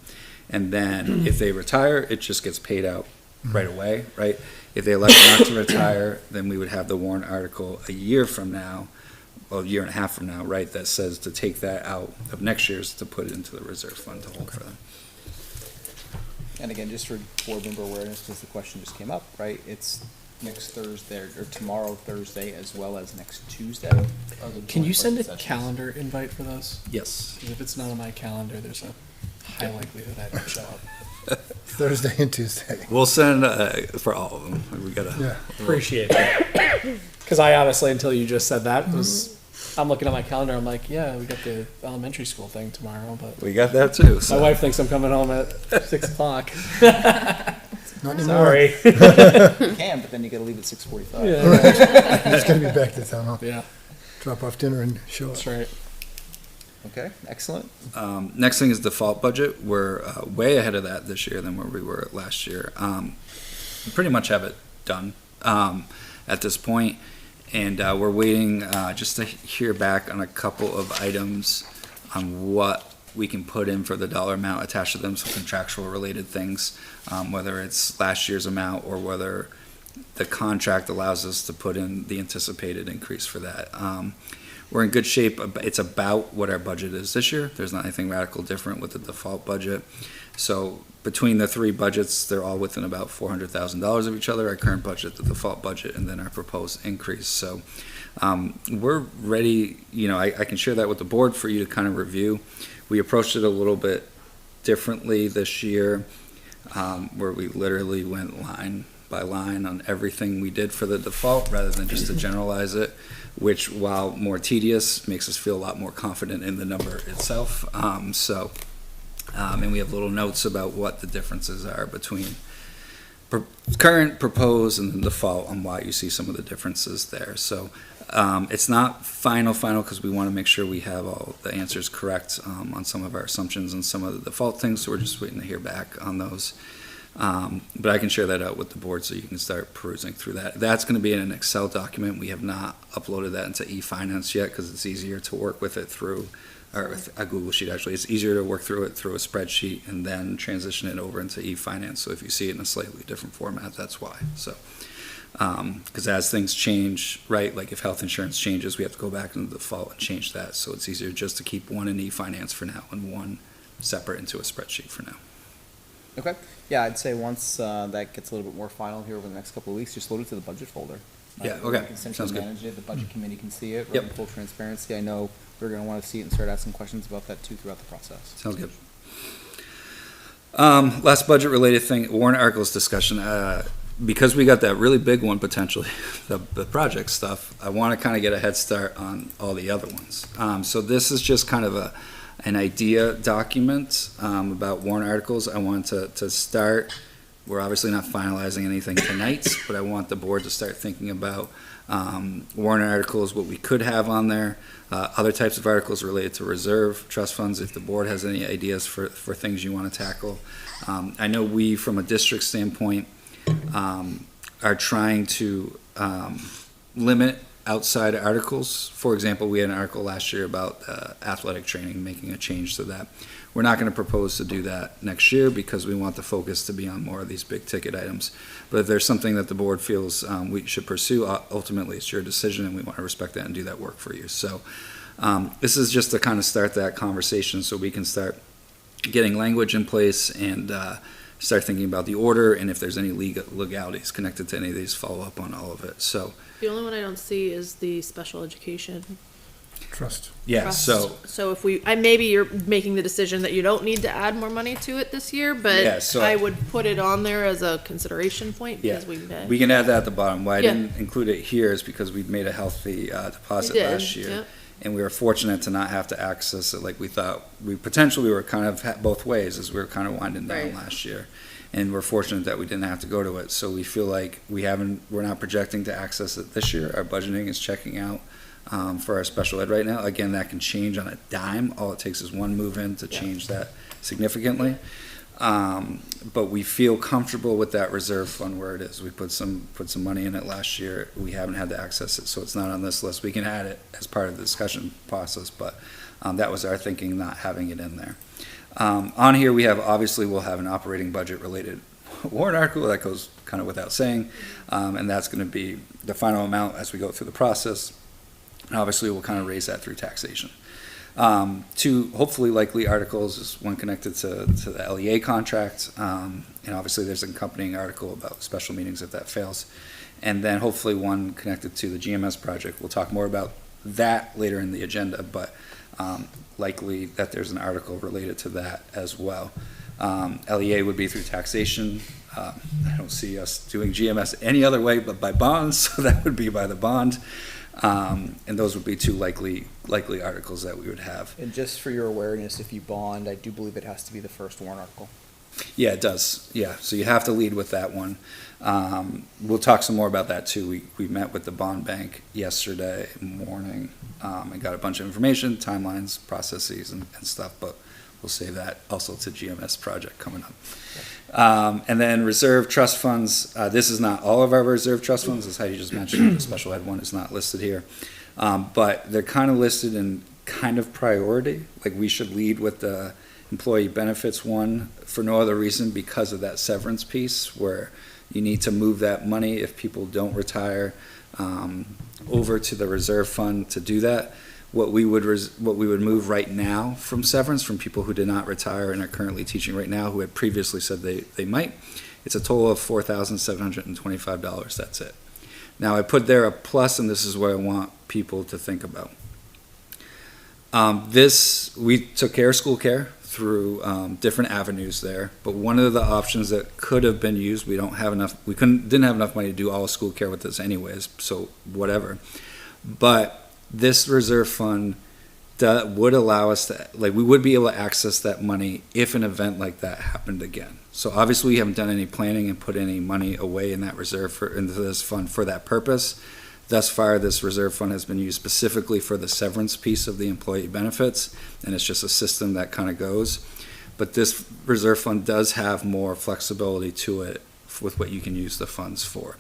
And then if they retire, it just gets paid out right away, right? If they elect not to retire, then we would have the warrant article a year from now, well, a year and a half from now, right, that says to take that out of next year's to put it into the reserve fund to hold for them.
And again, just for board member awareness, because the question just came up, right? It's next Thursday, or tomorrow, Thursday, as well as next Tuesday.
Can you send a calendar invite for those?
Yes.
'Cause if it's not on my calendar, there's a high likelihood I don't show up.
Thursday and Tuesday.
We'll send for all of them. We gotta.
Yeah.
Appreciate that. Because I honestly, until you just said that, I'm looking at my calendar. I'm like, yeah, we got the elementary school thing tomorrow, but
We got that too.
my
So.
wife thinks I'm coming home at 6 o'clock.
Not anymore.
Sorry.
You can, but then you gotta leave at 6:45.
Yeah.
Just gonna be back to town hall,
Yeah,
drop off dinner and show up.
that's right.
Okay, excellent.
Next thing is default budget. We're way ahead of that this year than where we were last year. We pretty much have it done at this point, and we're waiting just to hear back on a couple of items on what we can put in for the dollar amount attached to them, some contractual related things, whether it's last year's amount or whether the contract allows us to put in the anticipated increase for that. We're in good shape. It's about what our budget is this year. There's not anything radical different with the default budget. So between the 3 budgets, they're all within about $400,000 of each other, our current budget, the default budget, and then our proposed increase. So we're ready. I can share that with the board for you to kind of review. We approached it a little bit differently this year, where we literally went line by line on everything we did for the default rather than just to generalize it, which, while more tedious, makes us feel a lot more confident in the number itself. And we have little notes about what the differences are between current, proposed, and the default, on why you see some of the differences there. So it's not final because we want to make sure we have all the answers correct on some of our assumptions and some of the default things, so we're just waiting to hear back on those. But I can share that out with the board so you can start perusing through that. That's going to be in an Excel document. We have not uploaded that into eFinance yet because it's easier to work with it through, or with a Google Sheet actually. It's easier to work through it through a spreadsheet and then transition it over into eFinance. So if you see it in a slightly different format, that's why. So, because as things change, right, like if health insurance changes, we have to go back into the default and change that. So it's easier just to keep one in eFinance for now and one separate into a spreadsheet for now.
Okay, yeah, I'd say once that gets a little bit more final here over the next couple of weeks, just load it to the budget folder.
Yeah,
We
okay,
can essentially
sounds good.
manage it, the budget committee can see it, right,
Yep.
in full transparency. I know we're gonna wanna see it and start asking questions about that too throughout the process.
Sounds good. Last budget-related thing, warrant articles discussion. Because we got that really big one potentially, the project stuff, I want to kind of get a head start on all the other ones. So this is just kind of an idea document about warrant articles. I want to start. We're obviously not finalizing anything tonight, but I want the board to start thinking about warrant articles, what we could have on there, other types of articles related to reserve, trust funds, if the board has any ideas for things you want to tackle. I know we, from a district standpoint, are trying to limit outside articles. For example, we had an article last year about athletic training, making a change to that. We're not going to propose to do that next year because we want the focus to be on more of these big ticket items. But if there's something that the board feels we should pursue, ultimately it's your decision, and we want to respect that and do that work for you. So this is just to kind of start that conversation so we can start getting language in place and start thinking about the order, and if there's any legalities connected to any of these, follow up on all of it. So
The only one I don't see is the special education
Trust.
yeah,
trust.
so
if maybe you're making the decision that you don't need to add more money to it this year,
Yeah,
but
so-
I would put it on there as a consideration point
Yeah,
because we may.
we can add that at the bottom. Why I
Yeah.
didn't include it here is because we'd made a healthy deposit
We did,
last year.
yep.
And we were fortunate to not have to access it like we thought. We potentially were kind of both ways as we were kind of winding down
Right.
last year. And we're fortunate that we didn't have to go to it. So we feel like we're not projecting to access it this year. Our budgeting is checking out for our special ed right now. Again, that can change on a dime. All it takes is one move in to change that significantly. But we feel comfortable with that reserve fund where it is. We put some money in it last year. We haven't had to access it, so it's not on this list. We can add it as part of the discussion process, but that was our thinking, not having it in there. On here, we'll have an operating budget related warrant article that goes kind of without saying, and that's going to be the final amount as we go through the process. And obviously, we'll kind of raise that through taxation. Two hopefully likely articles is one connected to the LEA contract, and obviously there's an accompanying article about special meetings if that fails, and then hopefully one connected to the GMS project. We'll talk more about that later in the agenda, but likely that there's an article related to that as well. LEA would be through taxation. I don't see us doing GMS any other way but by bonds, so that would be by the bond. And those would be two likely articles that we would have.
And just for your awareness, if you bond, I do believe it has to be the first warrant article.
Yeah, it does. Yeah, so you have to lead with that one. We'll talk some more about that too. We met with the bond bank yesterday morning and got a bunch of information, timelines, processes, and stuff. But we'll save that also to GMS project coming up. And then reserve trust funds. This is not all of our reserve trust funds, as Heidi just mentioned. The special ed one is not listed here. But they're kind of listed in kind of priority. Like we should lead with the employee benefits one for no other reason because of that severance piece where you need to move that money if people don't retire over to the reserve fund to do that. What we would move right now from severance from people who did not retire and are currently teaching right now who had previously said they might, it's a total of $4,725. That's it. Now I put there a plus, and this is what I want people to think about. We took care of school care through different avenues there, but one of the options that could have been used, didn't have enough money to do all school care with this anyways, so whatever. But this reserve fund would allow us to, we would be able to access that money if an event like that happened again. So obviously we haven't done any planning and put any money away in that reserve into this fund for that purpose. Thus far, this reserve fund has been used specifically for the severance piece of the employee benefits, and it's just a system that kind of goes. But this reserve fund does have more flexibility to it with what you can use the funds for.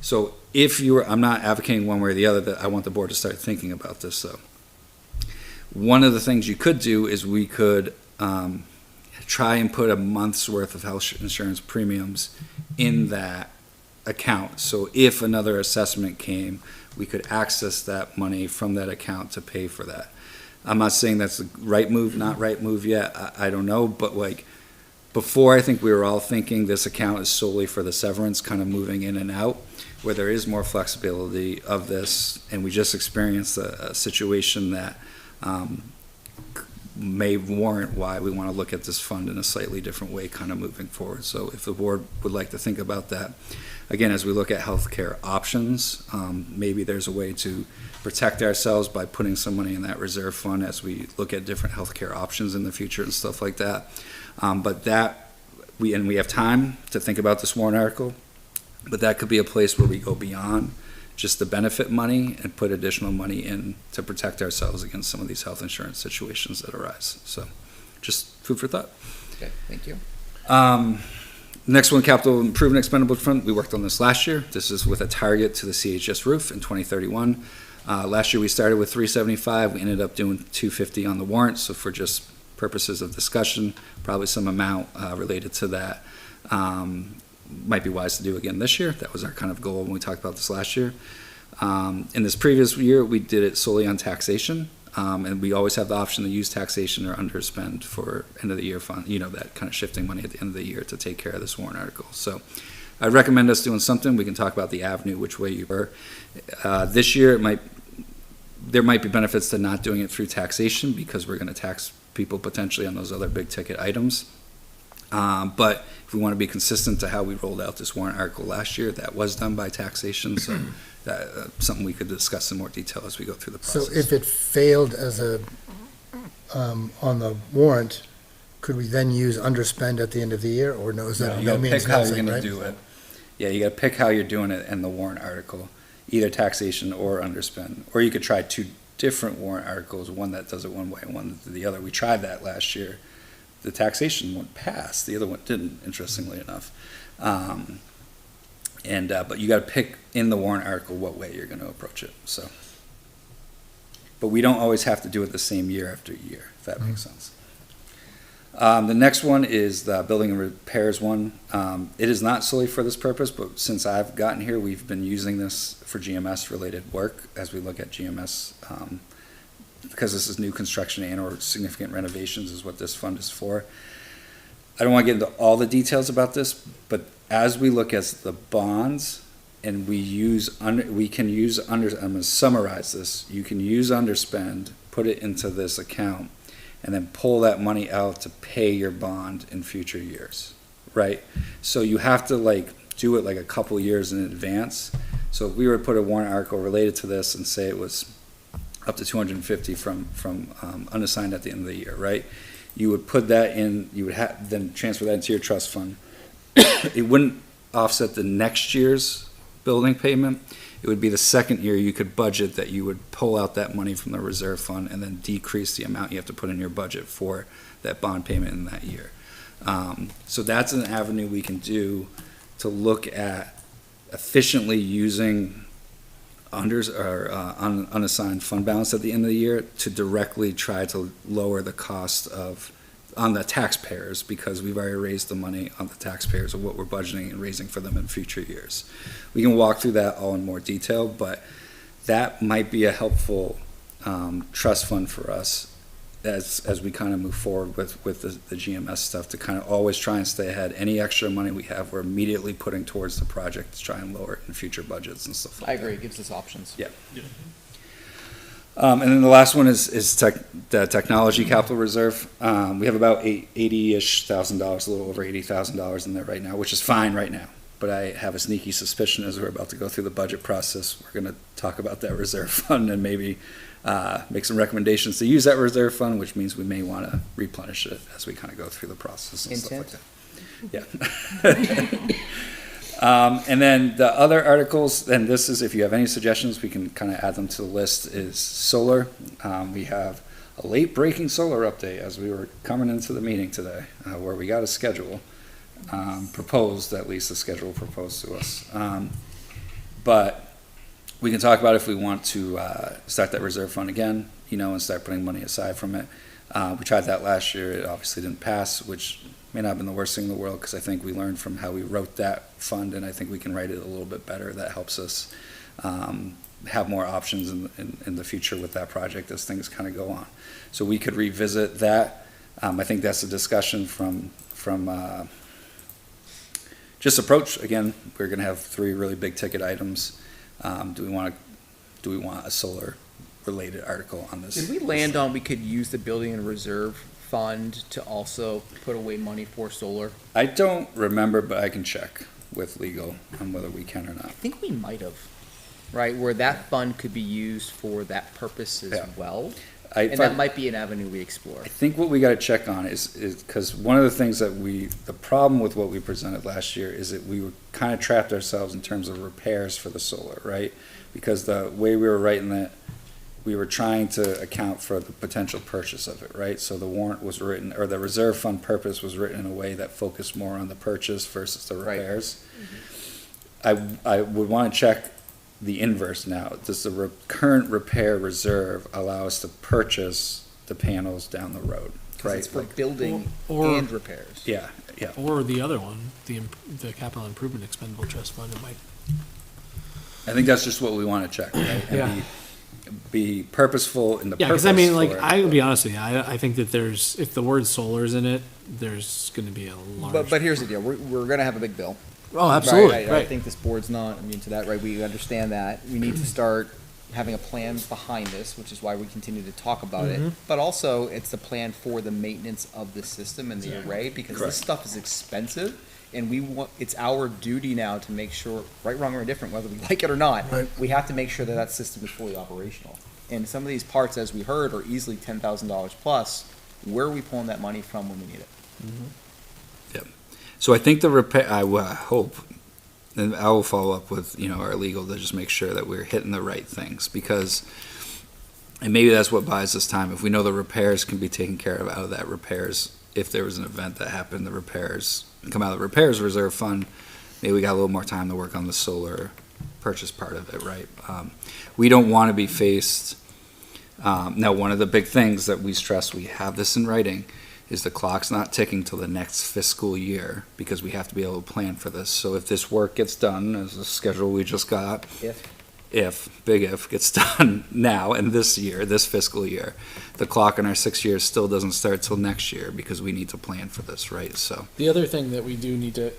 So I'm not advocating one way or the other, that I want the board to start thinking about this though. One of the things you could do is we could try and put a month's worth of health insurance premiums in that account. So if another assessment came, we could access that money from that account to pay for that. I'm not saying that's the right move, not right move yet. I don't know, but before, I think we were all thinking this account is solely for the severance, kind of moving in and out, where there is more flexibility of this, and we just experienced a situation that may warrant why we want to look at this fund in a slightly different way kind of moving forward. So if the board would like to think about that, again, as we look at healthcare options, maybe there's a way to protect ourselves by putting some money in that reserve fund as we look at different healthcare options in the future and stuff like that. But we have time to think about this warrant article, but that could be a place where we go beyond just the benefit money and put additional money in to protect ourselves against some of these health insurance situations that arise. So just food for thought.
Okay, thank you.
Next one, capital improvement expendable fund. We worked on this last year. This is with a target to the CHS roof in 2031. Last year we started with 375. We ended up doing 250 on the warrant. So for just purposes of discussion, probably some amount related to that might be wise to do again this year. That was our kind of goal when we talked about this last year. In this previous year, we did it solely on taxation. And we always have the option to use taxation or underspend for end of the year fund, that kind of shifting money at the end of the year to take care of this warrant article. So I'd recommend us doing something. We can talk about the avenue, which way you were. This year, there might be benefits to not doing it through taxation because we're going to tax people potentially on those other big ticket items. But if we want to be consistent to how we rolled out this warrant article last year, that was done by taxation. So that something we could discuss in more detail as we go through the process.
So if it failed as on the warrant, could we then use underspend at the end of the year, or no, is that
You
no
gotta
means
pick how you're
nothing,
gonna
right?
do it. Yeah, you gotta pick how you're doing it in the warrant article, either taxation or underspend. Or you could try two different warrant articles, one that does it one way and one that does the other. We tried that last year. The taxation one passed, the other one didn't, interestingly enough. But you gotta pick in the warrant article what way you're gonna approach it, so. But we don't always have to do it the same year after year, if that makes sense. The next one is the building and repairs one. It is not solely for this purpose, but since I've gotten here, we've been using this for GMS related work as we look at GMS, because this is new construction and or significant renovations is what this fund is for. I don't want to get into all the details about this, but as we look at the bonds and I'm going to summarize this. You can use underspend, put it into this account, and then pull that money out to pay your bond in future years, right? So you have to do it a couple years in advance. So if we were to put a warrant article related to this and say it was up to 250 from unassigned at the end of the year, right? You would put that in, you would then transfer that into your trust fund. It wouldn't offset the next year's building payment. It would be the second year you could budget that you would pull out that money from the reserve fund and then decrease the amount you have to put in your budget for that bond payment in that year. So that's an avenue we can do to look at efficiently using unassigned fund balance at the end of the year to directly try to lower the cost on the taxpayers, because we've already raised the money on the taxpayers of what we're budgeting and raising for them in future years. We can walk through that all in more detail, but that might be a helpful trust fund for us as we kind of move forward with the GMS stuff, to kind of always try and stay ahead. Any extra money we have, we're immediately putting towards the project to try and lower it in future budgets and stuff like
I
that.
agree, it gives us options.
Yeah. And then the last one is the technology capital reserve. We have about $80,000-ish, a little over $80,000 in there right now, which is fine right now. But I have a sneaky suspicion as we're about to go through the budget process, we're going to talk about that reserve fund and maybe make some recommendations to use that reserve fund, which means we may want to replenish it as we kind of go through the process and stuff like that. Yeah. And then the other articles, and this is, if you have any suggestions, we can kind of add them to the list, is solar. We have a late breaking solar update as we were coming into the meeting today, where we got a schedule proposed, at least a schedule proposed to us. But we can talk about if we want to start that reserve fund again, and start putting money aside from it. We tried that last year. It obviously didn't pass, which may not have been the worst thing in the world, because I think we learned from how we wrote that fund, and I think we can write it a little bit better. That helps us have more options in the future with that project as things kind of go on. So we could revisit that. I think that's a discussion from just approach. Again, we're going to have 3 really big ticket items. Do we want a solar related article on this?
Did we land on we could use the building and reserve fund to also put away money for solar?
I don't remember, but I can check with legal on whether we can or not.
I think we might have, right, where that fund could be used for that purpose as
Yeah.
well. And that might be an avenue we explore.
I think what we got to check on is because one of the things that the problem with what we presented last year is that we were kind of trapped ourselves in terms of repairs for the solar, right? Because the way we were writing that we were trying to account for the potential purchase of it, right? So the warrant was written, or the reserve fund purpose was written in a way that focused more on the purchase versus the
Right.
repairs. I would want to check the inverse now. Does the current repair reserve allow us to purchase the panels down the road,
Because
right?
it's for
Like,
building
Or-
and repairs.
yeah, yeah.
Or the other one, the capital improvement expendable trust fund, it might.
I think that's just what we want to check, right? And
Yeah.
be purposeful in the
Yeah,
purpose.
because I mean, like,
for it.
I'll be honest with you, I think that if the word solar is in it, there's gonna be a large.
But here's the deal, we're gonna have a big bill.
Oh, absolutely,
Right, I
right.
think this board's not immune to that, right? We understand that. We need to start having a plan behind this, which is why we continue to talk about it. But also, it's the plan for the maintenance of the system and the array, because
Correct.
this stuff is expensive. And it's our duty now to make sure, right, wrong, or indifferent, whether we like it or not,
Right.
we have to make sure that that system is fully operational. And some of these parts, as we heard, are easily $10,000 plus. Where are we pulling that money from when we need it?
So I think the repair, I hope, and I will follow up with, our legal to just make sure that we're hitting the right things, because, and maybe that's what buys us time. If we know the repairs can be taken care of out of that repairs, if there was an event that happened, the repairs come out of the repairs reserve fund, maybe we got a little more time to work on the solar purchase part of it, right? We don't want to be faced, now, one of the big things that we stress, we have this in writing, is the clock's not ticking till the next fiscal year, because we have to be able to plan for this. So if this work gets done, as the schedule we just got, big if, gets done now and this year, this fiscal year, the clock in our 6 years still doesn't start till next year, because we need to plan for this, right? So,
The other thing that we do need to,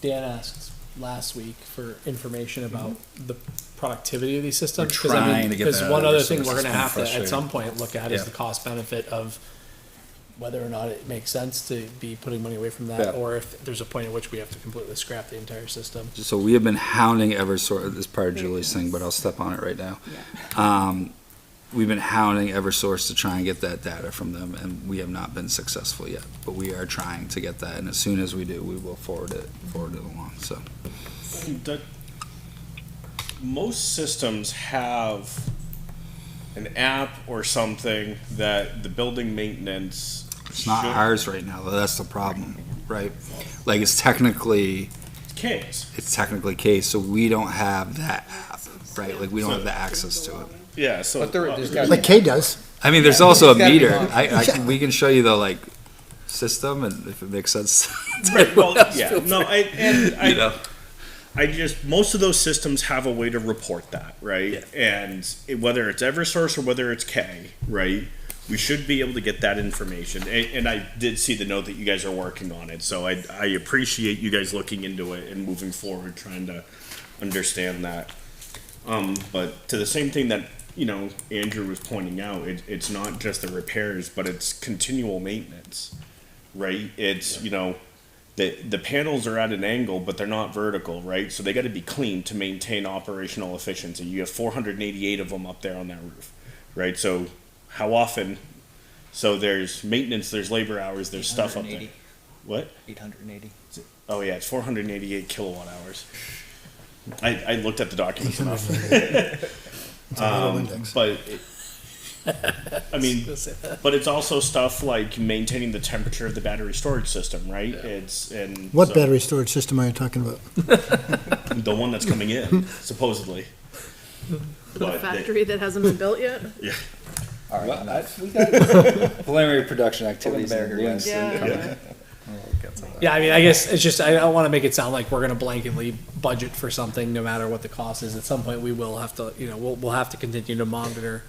Dan asked last week for information about the productivity of these systems.
We're trying to get
Because
that
one
out of
other
the
thing we're
system.
gonna have to, at
Frustrating.
some point, look at is
Yeah.
the cost benefit of whether or not it makes sense to be putting money away from
Yeah.
that, or if there's a point at which we have to completely scrap the entire system.
so we have been hounding Eversource, this is part of Julie's thing, but I'll step on it right now. We've been hounding Eversource to try and get that data from them, and we have not been successful yet. But we are trying to get that, and as soon as we do, we will forward it along, so.
Most systems have an app or something that the building maintenance.
It's not
should-
ours right now, though, that's the problem, right? Like, it's technically case, so we don't have that app, right? Like, we don't have the access to it.
Yeah, so.
But there's gotta
Like Kay does.
I mean, there's also a
It's gotta be
meter.
monitored.
We can show you the, like, system, and if it makes sense.
Right, well, yeah, no,
You know?
I just, most of those systems have a way to report that, right? And whether it's Eversource or whether it's K, right? We should be able to get that information. And I did see the note that you guys are working on it, so I appreciate you guys looking into it and moving forward, trying to understand that. But to the same thing that, Andrew was pointing out, it's not just the repairs, but it's continual maintenance, right? It's, the panels are at an angle, but they're not vertical, right? So they got to be cleaned to maintain operational efficiency. You have 488 of them up there on that roof, right? So how often? So there's maintenance, there's labor hours, there's stuff up there.
880.
What?
880.
Oh yeah, it's 488 kilowatt hours. I looked at the documents enough.
It's a little index.
But but it's also stuff like maintaining the temperature of the battery storage system, right?
What
so-
battery storage system are you talking about?
The one that's coming in, supposedly.
The
But they-
factory that hasn't been built yet?
All right.
Preliminary production activities.
Bear here, guys.
Yeah.
Yeah, I mean, I guess it's just, I don't wanna make it sound like we're gonna blanketly budget for something, no matter what the cost is. At some point, we will have to, we'll have to continue to monitor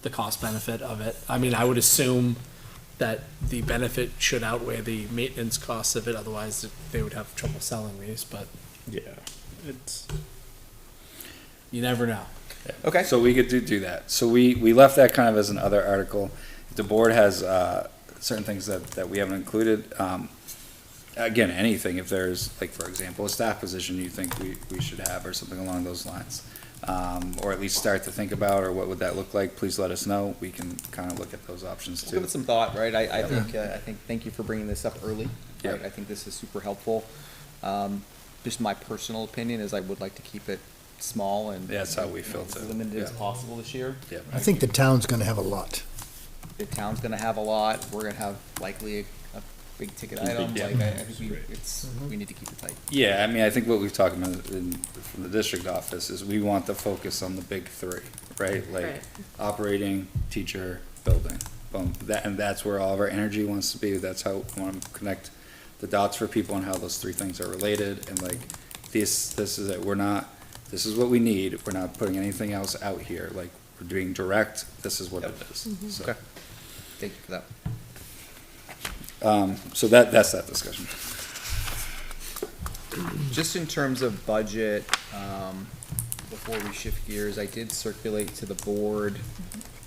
the cost benefit of it. I mean, I would assume that the benefit should outweigh the maintenance costs of it, otherwise they would have trouble selling these, but
Yeah, it's.
you never know.
Okay.
So we could do that. So we left that kind of as an other article. If the board has certain things that we haven't included, again, anything, if there's, like, for example, a staff position you think we should have or something along those lines, or at least start to think about, or what would that look like, please let us know. We can kind of look at those options
We'll give
too.
it some thought, right? I think, thank you for bringing this up early.
Yeah.
Right? I think this is super helpful. Just my personal opinion is I would like to keep it small and.
That's how we felt
as
it,
limited as
yeah.
possible this year.
Yeah.
I think the town's gonna have a lot.
The town's gonna have a lot, we're gonna have likely a big ticket item,
yeah.
like, I think we need to keep it tight.
Yeah, I mean, I think what we've talked about from the district office is we want to focus on the big three, right? Like
Right.
operating, teacher, building. And that's where all of our energy wants to be. That's how we want to connect the dots for people and how those three things are related. And like, this is it. This is what we need. We're not putting anything else out here. Like, we're doing direct. This is what it is. So,
Okay. Thank you for that.
so that's that discussion.
Just in terms of budget, before we shift gears, I did circulate to the board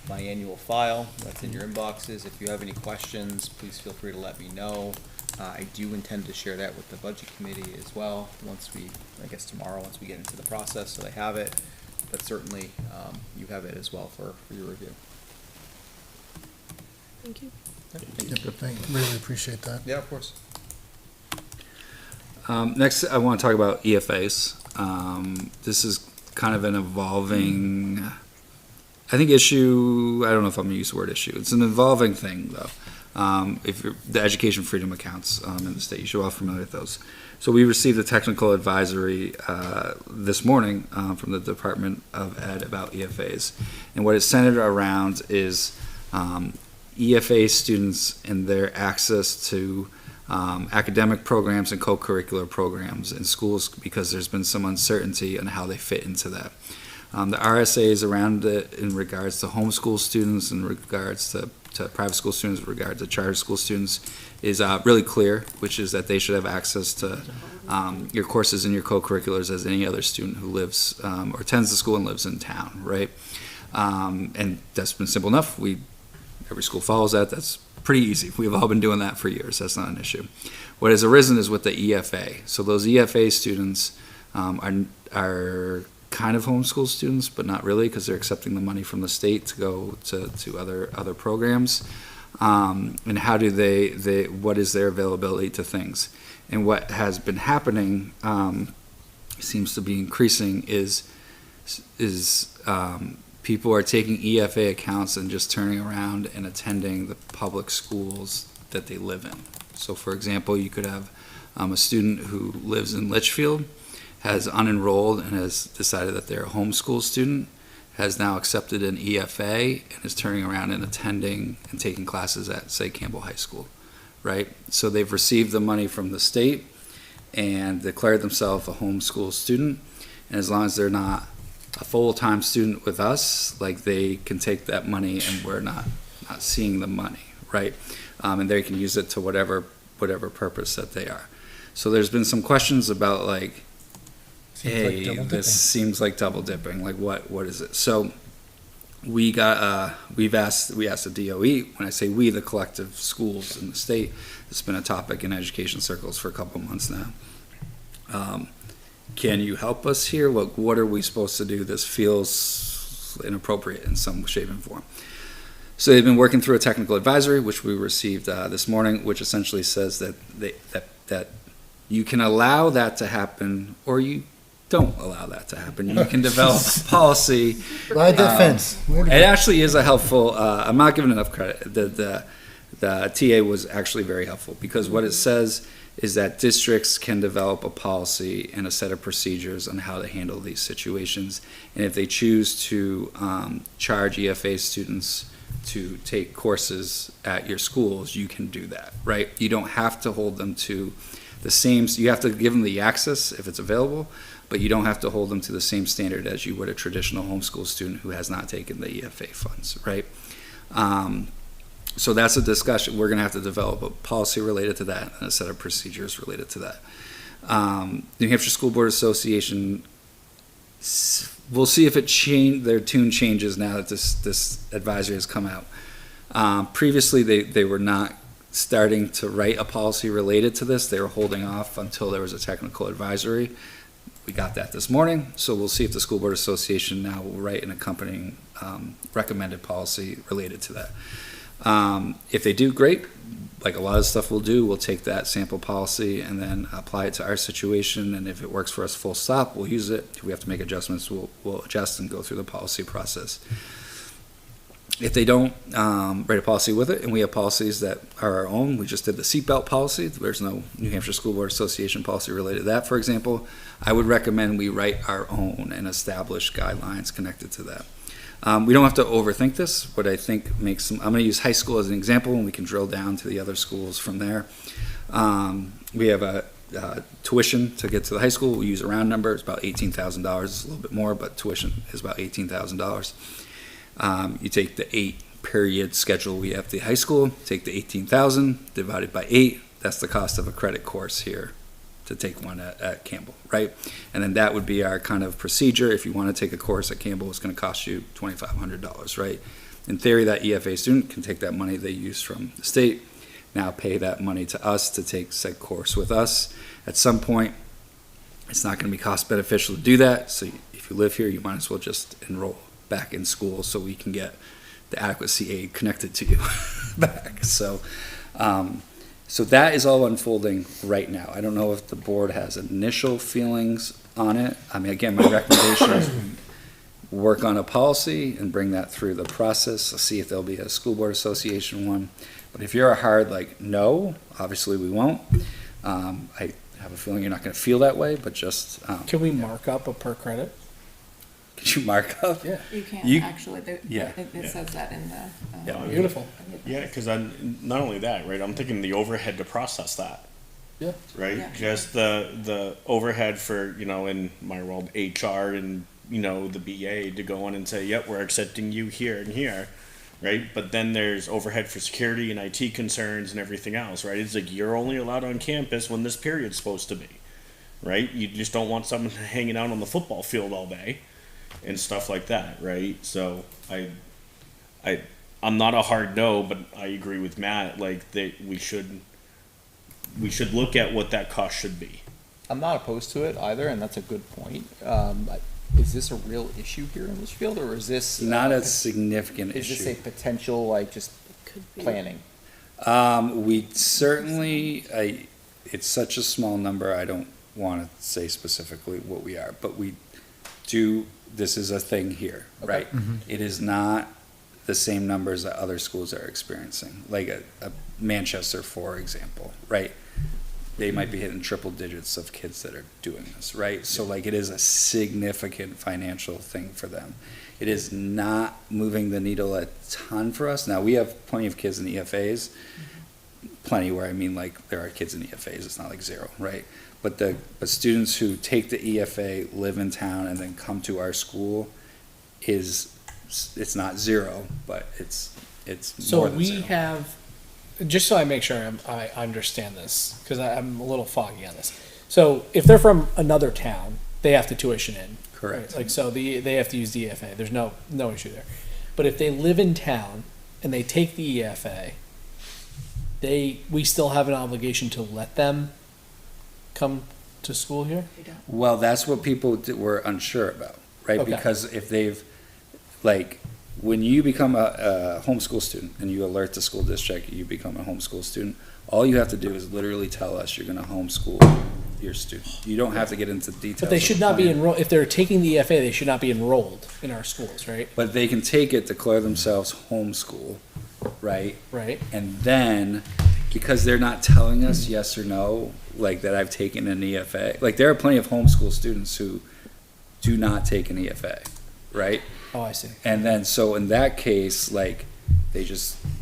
my annual file. That's in your inboxes. If you have any questions, please feel free to let me know. I do intend to share that with the budget committee as well, I guess tomorrow, once we get into the process, so they have it. But certainly, you have it as well for your review.
Thank you.
Really appreciate that.
Yeah, of course.
Next, I want to talk about EFAs. This is kind of an evolving, I think, issue. I don't know if I'm going to use the word issue. It's an evolving thing, though. If you're, the education freedom accounts in the state, you should be all familiar with those. So we received a technical advisory this morning from the Department of Ed about EFAs. And what it's centered around is EFA students and their access to academic programs and co-curricular programs in schools, because there's been some uncertainty on how they fit into that. The RSAs around it in regards to homeschool students, in regards to private school students, in regards to charter school students, is really clear, which is that they should have access to your courses and your co-curriculars as any other student who lives or attends the school and lives in town, right? And that's been simple enough. Every school follows that. That's pretty easy. We've all been doing that for years. That's not an issue. What has arisen is with the EFA. So those EFA students are kind of homeschool students, but not really, because they're accepting the money from the state to go to other programs. And how do they what is their availability to things? And what has been happening, seems to be increasing, is people are taking EFA accounts and just turning around and attending the public schools that they live in. So for example, you could have a student who lives in Litchfield, has unenrolled and has decided that they're a homeschool student, has now accepted an EFA and is turning around and attending and taking classes at, say, Campbell High School, right? So they've received the money from the state and declared themselves a homeschool student, and as long as they're not a full-time student with us, like, they can take that money and we're not seeing the money, right? And they can use it to whatever purpose that they are. So there's been some questions about, like, hey, this seems like double dipping. Like, what is it? So we asked the DOE. When I say we, the collective schools in the state, it's been a topic in education circles for a couple months now. Can you help us here? What are we supposed to do? This feels inappropriate in some shape and form. So they've been working through a technical advisory, which we received this morning, which essentially says that that you can allow that to happen, or you don't allow that to happen. You can develop a policy.
Ride that fence.
It actually is a helpful, I'm not giving enough credit. The TA was actually very helpful, because what it says is that districts can develop a policy and a set of procedures on how to handle these situations. And if they choose to charge EFA students to take courses at your schools, you can do that, right? You don't have to hold them to the same, you have to give them the access if it's available, but you don't have to hold them to the same standard as you would a traditional homeschool student who has not taken the EFA funds, right? So that's a discussion. We're going to have to develop a policy related to that and a set of procedures related to that. New Hampshire School Board Association, we'll see if their tune changes now that this advisory has come out. Previously, they were not starting to write a policy related to this. They were holding off until there was a technical advisory. We got that this morning, so we'll see if the School Board Association now will write an accompanying recommended policy related to that. If they do, great. like a lot of stuff we'll do, we'll take that sample policy and then apply it to our situation, and if it works for us full stop, we'll use it. If we have to make adjustments, we'll adjust and go through the policy process. If they don't write a policy with it, and we have policies that are our own, we just did the seatbelt policy, there's no New Hampshire School Board Association policy related to that, for example, I would recommend we write our own and establish guidelines connected to that. We don't have to overthink this. What I think makes I'm going to use high school as an example, and we can drill down to the other schools from there. We have a tuition to get to the high school. We use a round number. It's about $18,000. It's a little bit more, but tuition is about $18,000. You take the 8-period schedule we have at the high school, take the 18,000 divided by 8. That's the cost of a credit course here to take one at Campbell, right? And then that would be our kind of procedure. If you want to take a course at Campbell, it's going to cost you $2,500, right? In theory, that EFA student can take that money they use from the state, now pay that money to us to take said course with us. At some point, it's not going to be cost beneficial to do that. So if you live here, you might as well just enroll back in school so we can get the adequacy aid connected to you back. So that is all unfolding right now. I don't know if the board has initial feelings on it. I mean, again, my recommendation is work on a policy and bring that through the process, see if there'll be a school board association one. But if you're a hard, like, no, obviously we won't. I have a feeling you're not gonna feel that way, but just,
Can we mark up a per credit?
could you mark up?
Yeah.
You can't
You-
actually,
Yeah.
it says that in the.
Yeah.
Beautiful.
Yeah, because not only that, right? I'm thinking the overhead to process that.
Yeah.
Right.
Yeah.
Just the overhead for in my world HR and the BA to go on and say, yep, we're accepting you here and here, right? But then there's overhead for security and IT concerns and everything else, right? It's like you're only allowed on campus when this period's supposed to be, right? You just don't want someone hanging out on the football field all day and stuff like that, right? So I'm not a hard no, but I agree with Matt. Like that, we should look at what that cost should be.
I'm not opposed to it either, and that's a good point. Is this a real issue here in Litchfield, or is this
Not a significant
is this a
issue.
potential like just
Could be.
planning?
We certainly, it's such a small number, I don't want to say specifically what we are, but we do, this is a thing here,
Okay.
right? It is not the same numbers that other schools are experiencing, like a Manchester, for example, right? They might be hitting triple digits of kids that are doing this, right? So like it is a significant financial thing for them. It is not moving the needle a ton for us. Now, we have plenty of kids in EFAs, plenty where I mean like there are kids in EFAs, it's not like zero, right? But students who take the EFA, live in town, and then come to our school it's not zero, but it's
So
more than
we
zero.
have, just so I make sure I understand this, because I'm a little foggy on this. So if they're from another town, they have to tuition in.
Correct.
Right? Like, so they have to use the EFA. There's no issue there. But if they live in town and they take the EFA, we still have an obligation to let them come to school here?
Well, that's what people were unsure about, right?
Okay.
Because if they've, like, when you become a homeschool student and you alert the school district, you become a homeschool student, all you have to do is literally tell us you're gonna homeschool your student. You don't have to get into details.
But they
of
should
the
not be
plan.
enrolled, if they're taking the EFA, they should not be enrolled in our schools, right?
But they can take it, declare themselves homeschool, right?
Right?
And then, because they're not telling us yes or no, like that I've taken an EFA, like there are plenty of homeschool students who do not take an EFA, right?
Oh, I see.
And then, so in that case, like, the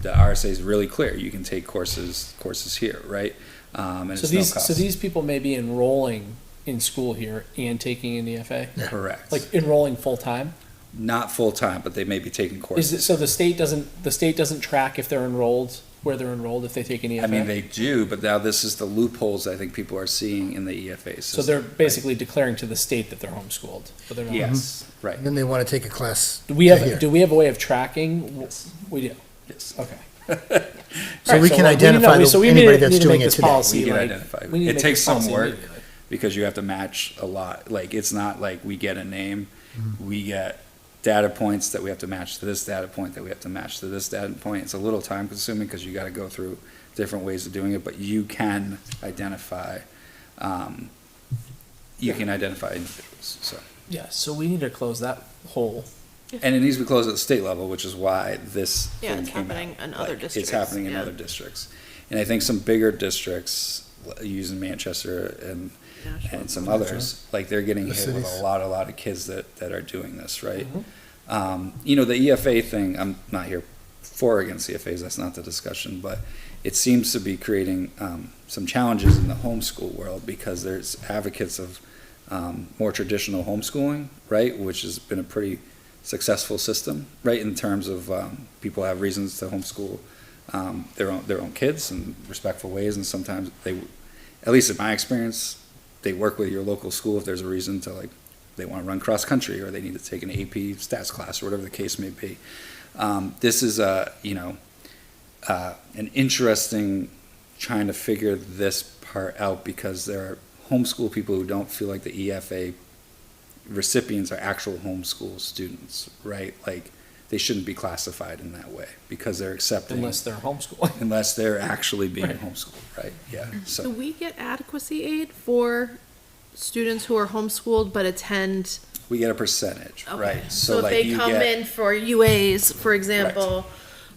RSA is really clear, you can take courses here, right? And
So
it's no
these,
cost.
so these people may be enrolling in school here and taking an EFA?
Correct.
Like enrolling full-time?
Not full-time, but they may be taking
Is
courses.
it, so the state doesn't track if they're enrolled, where they're enrolled, if they take an EFA?
I mean, they do, but now this is the loopholes I think people are seeing in the EFA system.
So they're basically declaring to the state that they're homeschooled, but they're not.
Yes, right,
And then they want to take a class.
Do we
here.
have a way of tracking?
Yes.
We do,
yes.
okay.
So
Alright,
we can
know-
identify
so we
anybody
need
that's
to
doing
make
it
this
today.
policy,
We can
like,
identify.
we need to
It
make
takes
this
some
policy
work.
immediately.
Because you have to match a lot, like, it's not like we get a name, we get data points that we have to match to this data point, that we have to match to this data point. It's a little time consuming because you gotta go through different ways of doing it, but you can identify, individuals, so.
Yeah, so we need to close that hole.
And it needs to be closed at the state level, which is why this
Yeah,
thing
it's
came out.
happening in other
Like, It's
districts,
happening in
yeah.
other districts. And I think some bigger districts, using Manchester and some others, like they're getting
The
hit with
cities.
a lot of kids that are doing this, right? You know, the EFA thing, I'm not here for or against EFAs, that's not the discussion, but it seems to be creating, some challenges in the homeschool world because there's advocates of, more traditional homeschooling, right? Which has been a pretty successful system, right? In terms of, people have reasons to homeschool, their own kids in respectful ways, and sometimes they, at least in my experience, they work with your local school if there's a reason to, like, they want to run cross country or they need to take an AP stats class or whatever the case may be. This is an interesting trying to figure this part out because there are homeschool people who don't feel like the EFA recipients are actual homeschool students, right? Like, they shouldn't be classified in that way because they're accepting.
Unless they're homeschooling.
Unless they're actually being
Right.
homeschooled, right? Yeah,
Do
so,
we get adequacy aid for students who are homeschooled but attend?
we get a percentage,
Okay.
right?
So if
like,
they
you
come
get-
in for UAs, for example,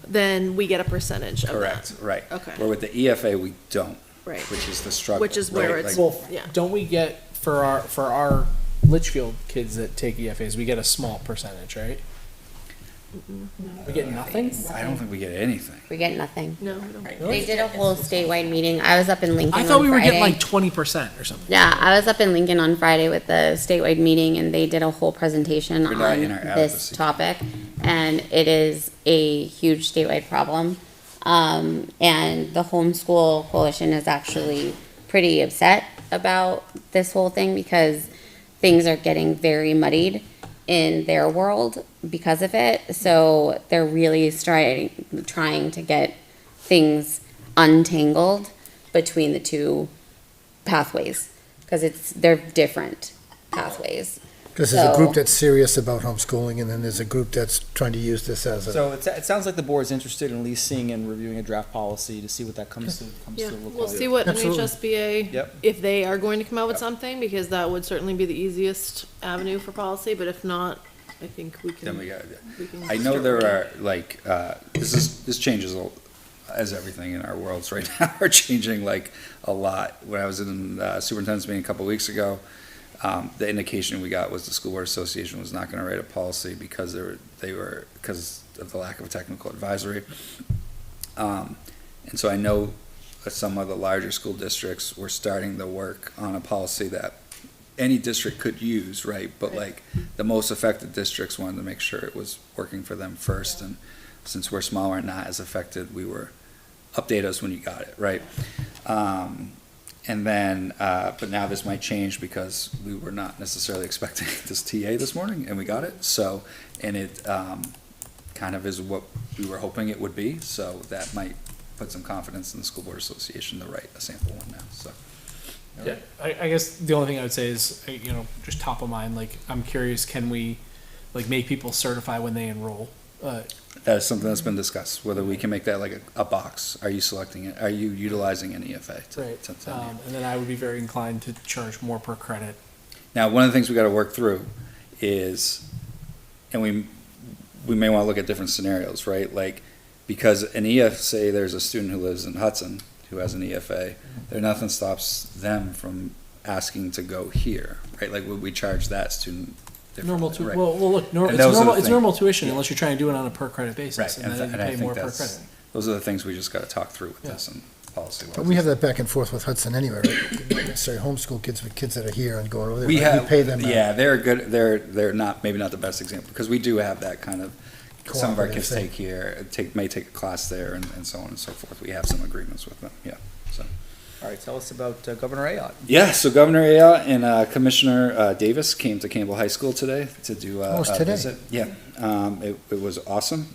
then we get a percentage of
Correct,
that.
right.
Okay.
Where with the EFA, we don't,
Right.
which is the struggle.
Which is where
right?
it's-
Like,
Well,
Yeah.
don't we get, for our Litchfield kids that take EFAs, we get a small percentage, right? We get nothing?
I don't think we get anything.
We get nothing.
No, we don't.
They did a whole statewide meeting. I was up in Lincoln
I thought
on
we were getting
Friday.
like 20% or something.
Yeah, I was up in Lincoln on Friday with the statewide meeting and they did a whole presentation
We're not
on
in our
this
advocacy.
topic. And it is a huge statewide problem. And the Homeschool Coalition is actually pretty upset about this whole thing because things are getting very muddied in their world because of it. So they're really trying to get things untangled between the two pathways because they're different pathways.
Because there's a group
So-
that's serious about homeschooling, and then there's a group that's trying to use this as a,
So it sounds like the board's interested in at least seeing and reviewing a draft policy to see what that comes to
Yeah,
look
we'll
like.
see what
Absolutely.
NHSBA,
Yep.
if they are going to come out with
Yep.
something, because that would certainly be the easiest avenue for policy, but if not, I think we
Then we
can.
got,
we can
I know
start
there
with
are, like, this changes as everything in our worlds right now are changing like a lot. When I was in superintendent's meeting a couple weeks ago, the indication we got was the School Board Association was not gonna write a policy because because of the lack of technical advisory. And so I know that some of the larger school districts were starting to work on a policy that any district could use, right? But like, the most affected districts wanted to make sure it was working for them first, and since we're smaller and not as affected, we were, update us when you got it, right? And then, but now this might change because we were not necessarily expecting this TA this morning, and we got it, so, and it, kind of is what we were hoping it would be, so that might put some confidence in the School Board Association to write a sample one now, so.
Yeah, I guess the only thing I would say is, just top of mind, like, I'm curious, can we, like, make people certify when they enroll?
That is something that's been discussed, whether we can make that like a box. Are you selecting it? Are you utilizing an EFA?
Right,
to- to-
and then I would be very inclined to charge more per credit.
Now, one of the things we gotta work through is, and we may wanna look at different scenarios, right? Like, because an say there's a student who lives in Hudson who has an EFA, nothing stops them from asking to go here, right? Like, would we charge that student
Normal
differently? Right.
well, look,
And
it's
those are the
normal, it's
things.
normal tuition unless you're trying to do it on a per credit basis,
Right,
and then you
and I
pay
think
more per
that's,
credit.
those are the things we just gotta talk through with
Yeah.
this and policy.
but we have that back and forth with Hudson anyway, right? Not necessarily homeschool kids, but kids that are here and going over there.
We
right?
have,
pay them.
yeah, they're good, they're not, maybe not the best example, because we do have that kind of, some of our
Cooperative
kids
thing.
take here, may take a class there and so on and so forth. We have some agreements with them, yeah, so.
All right, tell us about Governor Ayotte.
Yeah, so Governor Ayotte and Commissioner Davis came to Campbell High School today to do
Oh, it's
a
today?
visit. Yeah, it was awesome.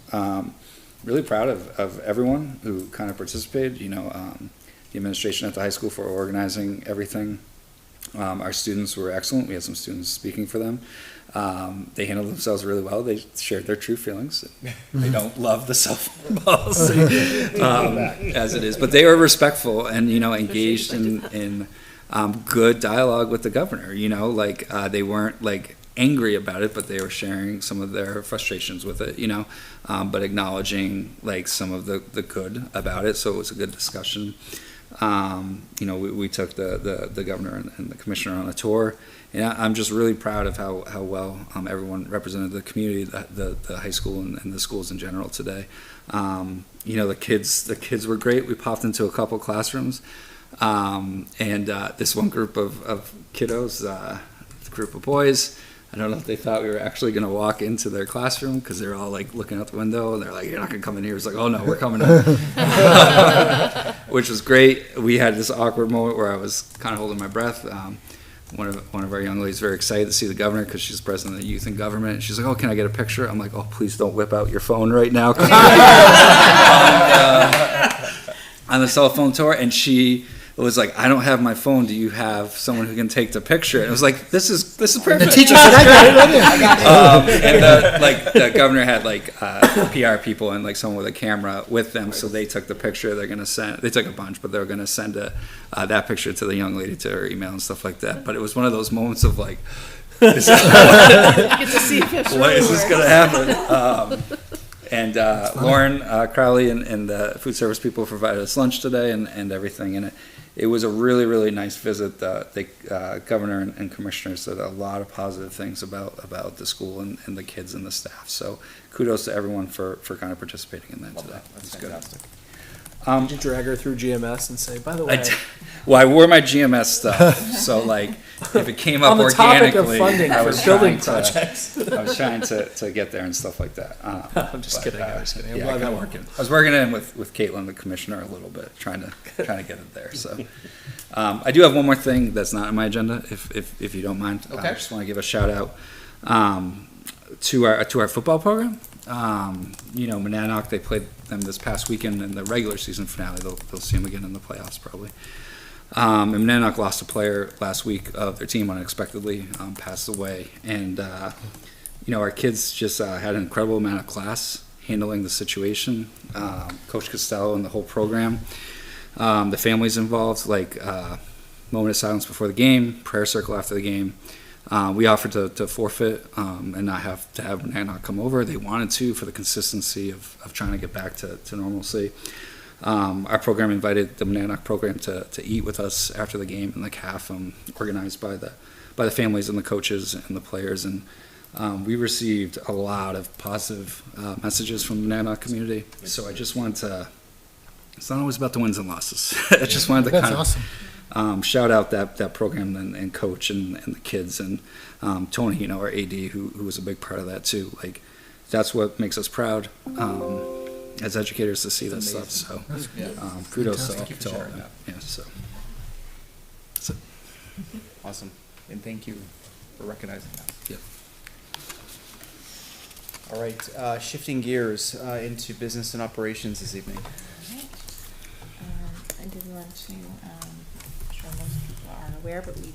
Really proud of everyone who kind of participated, the administration at the high school for organizing everything. Our students were excellent. We had some students speaking for them. They handled themselves really well. They shared their true feelings. They don't love the cell phone policy as it is, but they were respectful and, you know, engaged in good dialogue with the governor. You know, like they weren't like angry about it, but they were sharing some of their frustrations with it, you know, but acknowledging like some of the good about it. So it was a good discussion. You know, we took the governor and the commissioner on a tour, and I'm just really proud of how well everyone represented the community, the high school and the schools in general today. You know, the kids were great. We popped into a couple classrooms, and this one group of kiddos, group of boys, I don't know if they thought we were actually going to walk into their classroom because they're all like looking out the window and they're like, "You're not going to come in here." It's like, "Oh no, we're coming in," which was great. We had this awkward moment where I was kind of holding my breath. One of our young ladies very excited to see the governor because she's president of the youth in government. And she's like, "Oh, can I get a picture?" I'm like, "Oh, please don't whip out your phone right now." On the cell phone tour, and she was like, "I don't have my phone. Do you have someone who can take the picture?" And it was like, "This is perfect."
The teacher said, "I got it right here."
And the governor had like PR people and like someone with a camera with them, so they took the picture. They took a bunch, but they were gonna send that picture to the young lady to her email and stuff like that. But it was one of those moments of like,
You get to see if it's
what is this
really
gonna happen? And Lauren Crowley and the food service people provided us lunch today and everything. And it was a really, really nice visit. The governor and commissioner said a lot of positive things about the school and the kids and the staff. So kudos to everyone for kind of participating in that today.
That's
It's good.
fantastic.
Did you drag her through GMS and say, by the way,
Well, I wore my GMS stuff, so like if it came up
on the topic of
organically,
funding
I
for
was
building
trying
projects?
I was trying to get there and stuff like that.
I'm just kidding. I'm just kidding. I'm
Yeah,
glad that
kinda
worked.
I was working in with Caitlin, the commissioner, a little bit, trying to get it there. So I do have one more thing that's not on my agenda, if you don't mind.
Okay.
I just want to give a shout out to our football program. You know, Monadnock, they played them this past weekend in the regular season finale. They'll see them again in the playoffs probably. And Monadnock lost a player last week of their team unexpectedly, passed away. And, you know, our kids just had an incredible amount of class handling the situation. Coach Costello and the whole program. The families involved, like moment of silence before the game, prayer circle after the game. We offered to forfeit and not have to have Monadnock come over. They wanted to for the consistency of trying to get back to normalcy. Our program invited the Monadnock program to eat with us after the game in the CAF, organized by the families and the coaches and the players. And we received a lot of positive messages from the Monadnock community. So I just wanted to, it's not always about the wins and losses. I just wanted to
That's
kind of
awesome.
shout out that program and coach and the kids and Tony, you know, our AD, who was a big part of that too. Like, that's what makes us proud as educators to see that stuff. So kudos
Fantastic.
to all of that. Yeah, so. That's it.
Awesome. And thank you for recognizing that.
Yep.
All right, shifting gears into business and operations this evening.
I did want to, I'm sure most people are aware, but we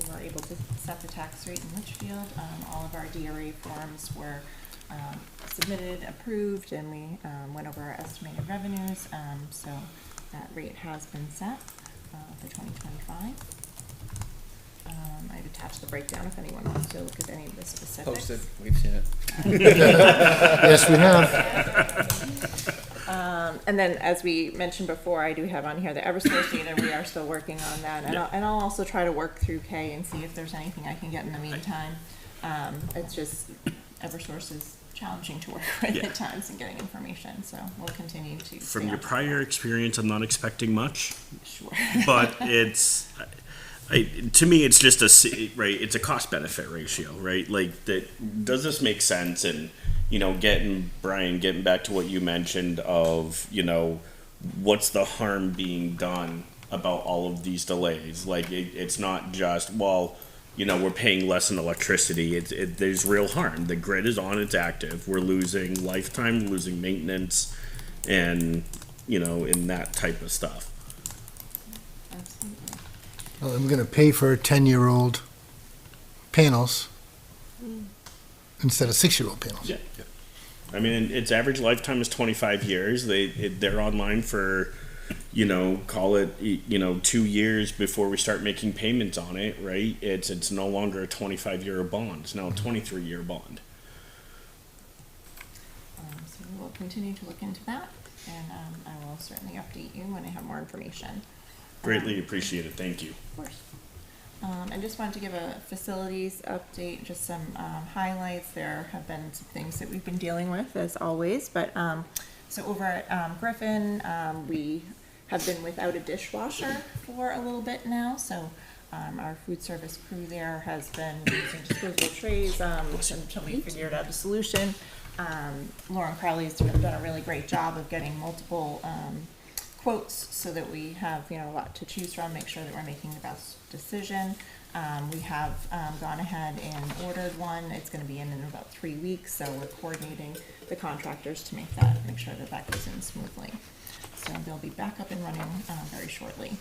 were able to set the tax rate in Litchfield. All of our DRA forms were submitted, approved, and we went over our estimated revenues. So that rate has been set for 2025. I've attached the breakdown if anyone wants to look at any of the specifics.
Posted, we've seen it.
Yes, we have.
And then, as we mentioned before, I do have on here the Eversource data. We are still working on that, and I'll also try to work through Kay and see if there's anything I can get in the meantime. It's just Eversource is challenging to work with at times and getting information, so we'll continue to.
From your prior experience, I'm not expecting much,
Sure.
but to me, it's just it's a cost benefit ratio, right? Like, does this make sense? And, you know, getting back to what you mentioned of, you know, what's the harm being done about all of these delays? Like, it's not just, well, you know, we're paying less in electricity. There's real harm. The grid is on, it's active. We're losing lifetime, losing maintenance, and, you know, in that type of stuff.
Absolutely.
Well, I'm gonna pay for 10-year-old panels instead of 6-year-old panels.
Yeah. I mean, its average lifetime is 25 years. They're online for, call it, 2 years before we start making payments on it, right? It's no longer a 25-year bond. It's now a 23-year bond.
So we will continue to look into that, and I will certainly update you when I have more information.
Greatly appreciated. Thank you.
Of course. I just wanted to give a facilities update, just some highlights. There have been some things that we've been dealing with, as always, but so over at Griffin, we have been without a dishwasher for a little bit now, so our food service crew there has been using disposable trays until we figured out a solution. Lauren Crowley's done a really great job of getting multiple quotes so that we have, a lot to choose from, make sure that we're making the best decision. We have gone ahead and ordered one. It's going to be in about 3 weeks, so we're coordinating the contractors to make sure that goes in smoothly. So they'll be back up and running very shortly.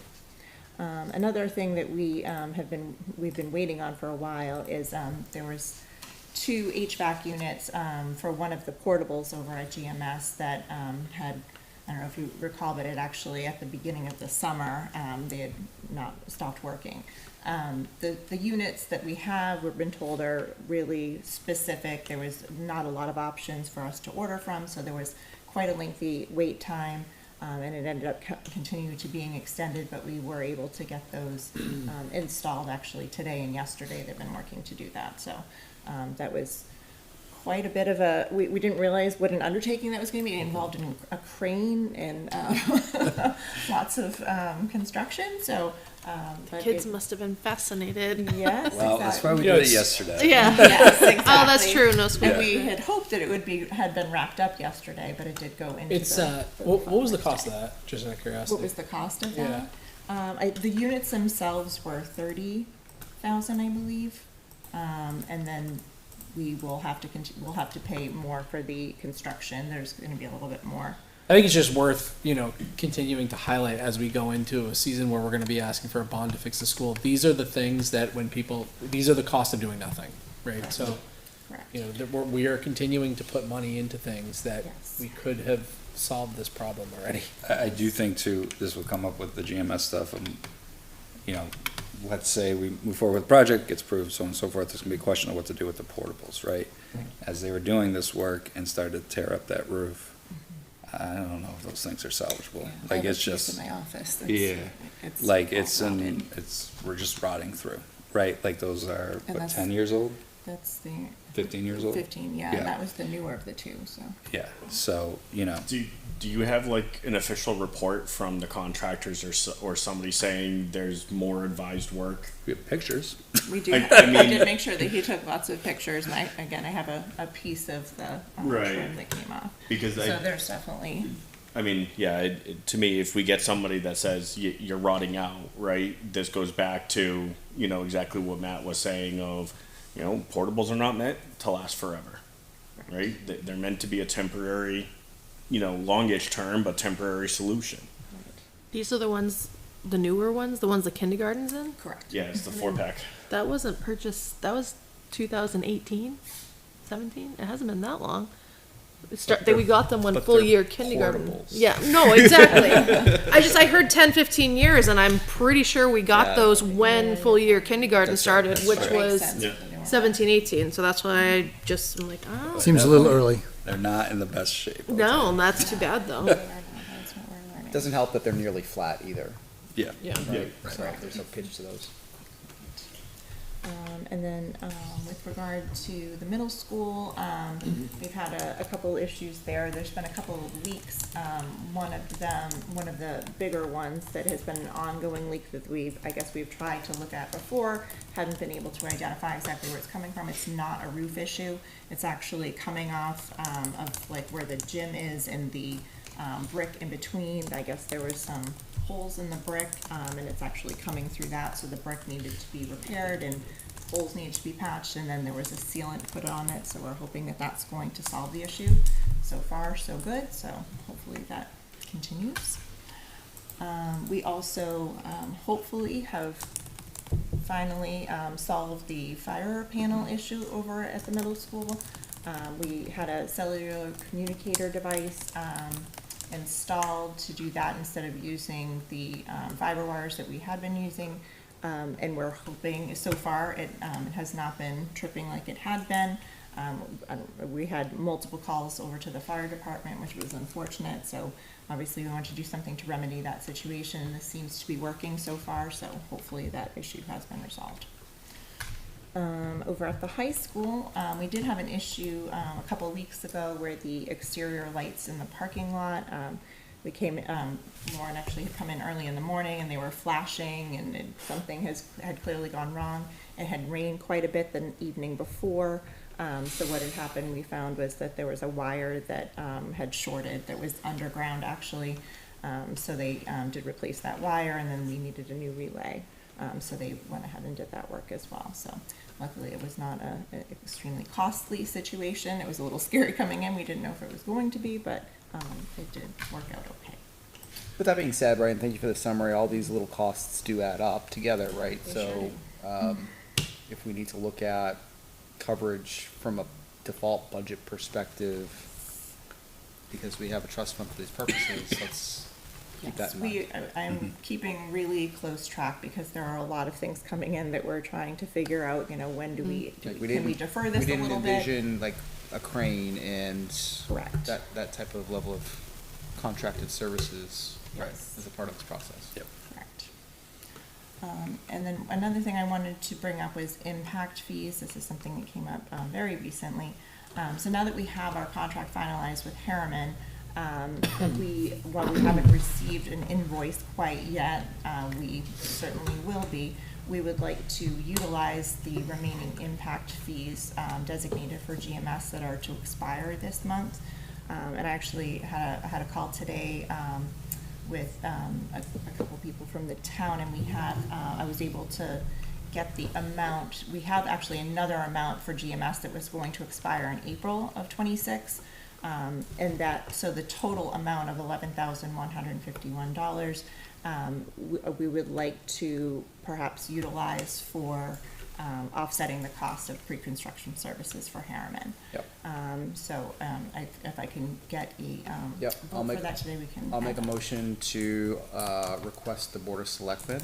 Another thing that we've been waiting on for a while is there was 2 HVAC units for one of the portables over at GMS that had, I don't know if you recall, but it actually at the beginning of the summer they had not stopped working. The units that we have, we've been told, are really specific. There was not a lot of options for us to order from, so there was quite a lengthy wait time. And it ended up continuing to being extended, but we were able to get those installed actually today and yesterday. They've been working to do that. So that was quite a bit of we didn't realize what an undertaking that was going to be. It involved a crane and lots of construction. So
Kids must have been fascinated.
Yes,
Well, that's why
exactly.
we did it yesterday.
Yeah.
Yes, exactly.
Oh, that's true. No school.
And we had hoped that it had been wrapped up yesterday, but it did go into
It's
the
what was the cost of that? Just out of curiosity.
What was the cost of that? The units themselves were 30,000, I believe, and then we will have to pay more for the construction. There's going to be a little bit more.
I think it's just worth, continuing to highlight as we go into a season where we're going to be asking for a bond to fix the school. These are the things that these are the cost of doing nothing, right? So,
Correct.
we are continuing to put money into things that
Yes.
we could have solved this problem already.
I do think too, this will come up with the GMS stuff, let's say we move forward with the project, gets approved, so on and so forth, there's gonna be a question of what to do with the portables, right? As they were doing this work and started to tear up that roof, I don't know if those things are salvageable.
I
Like,
have
it's
a piece
just,
in my office.
we're just rotting through, right? Like, those are,
And
what,
that's-
10 years old,
That's the
15 years old?
15, yeah,
Yeah.
and that was the newer of the two. So
Yeah, so,
Do you have like an official report from the contractors or somebody saying there's more advised work?
we have pictures.
we do.
I
We
mean-
did make sure that he took lots of pictures, and I have a piece of the
Right.
trim that came off.
Because
So there's definitely.
to me, if we get somebody that says you're rotting out, right? This goes back to, exactly what Matt was saying of, portables are not meant to last forever, right? They're meant to be a temporary, longish term, but temporary solution.
These are the newer ones, the ones the kindergarten's in?
Correct.
Yeah, it's the 4-pack.
That wasn't purchased, that was 2018, 17? It hasn't been that long. We got them when
but
full
they're
year kindergarten.
portables.
Yeah, no, exactly. I heard 10, 15 years, and I'm pretty sure we got those when full year kindergarten started, which
Makes
was
sense
Yeah.
for the newer one.
17, 18. So that's why I'm like, oh.
Seems a little early.
They're not in the best shape. I'll tell
No, that's too bad though.
That's what we're learning.
Doesn't help that they're nearly flat either.
you.
Yeah.
Right. So there's no pitch to those.
And then with regard to the middle school, we've had a couple issues there. There's been a couple of leaks. One of the bigger ones that has been an ongoing leak that we've tried to look at before, hadn't been able to identify exactly where it's coming from. It's not a roof issue. It's actually coming off of like where the gym is and the brick in between. I guess there was some holes in the brick, and it's actually coming through that, so the brick needed to be repaired and holes needed to be patched, and then there was a sealant put on it, so we're hoping that that's going to solve the issue. So far, so good, so hopefully that continues. We also hopefully have finally solve the fire panel issue over at the middle school. We had a cellular communicator device installed to do that instead of using the fiber wires that we had been using. And we're hoping, so far, it has not been tripping like it had been. We had multiple calls over to the fire department, which was unfortunate, so obviously we want to do something to remedy that situation, and this seems to be working so far, so hopefully that issue has been resolved. Over at the high school, we did have an issue a couple of weeks ago where the exterior lights in the parking lot, we came, Lauren actually had come in early in the morning and they were flashing, and something had clearly gone wrong. It had rained quite a bit the evening before. So what had happened, we found, was that there was a wire that had shorted, that was underground actually. So they did replace that wire, and then we needed a new relay. So they went ahead and did that work as well. So luckily it was not an extremely costly situation. It was a little scary coming in. We didn't know if it was going to be, but it did work out okay.
With that being said, Ryan, thank you for the summary. All these little costs do add up together, right?
They
So, if we need to look at coverage from a default budget perspective, because we have a trust fund for these purposes, let's keep that in mind.
I'm keeping really close track because there are a lot of things coming in that we're trying to figure out, when do we,
Like,
can we defer this a little
We didn't
bit?
envision like a crane and
Correct.
that type of level of contracted services, right,
Yes.
as a part of this process. Yep.
Correct. And then another thing I wanted to bring up was impact fees. This is something that came up very recently. So now that we have our contract finalized with Harriman, while we haven't received an invoice quite yet, we certainly will be. We would like to utilize the remaining impact fees designated for GMS that are to expire this month. And I actually had a call today with a couple people from the town, and I was able to get the amount. We have actually another amount for GMS that was going to expire in April of '26. And so the total amount of $11,151, we would like to perhaps utilize for offsetting the cost of pre-construction services for Harriman.
Yep.
If I can get a
Yep, I'll
vote
make,
for that today, we can.
I'll
add
make a
that.
motion to, request the Board of Selectmen,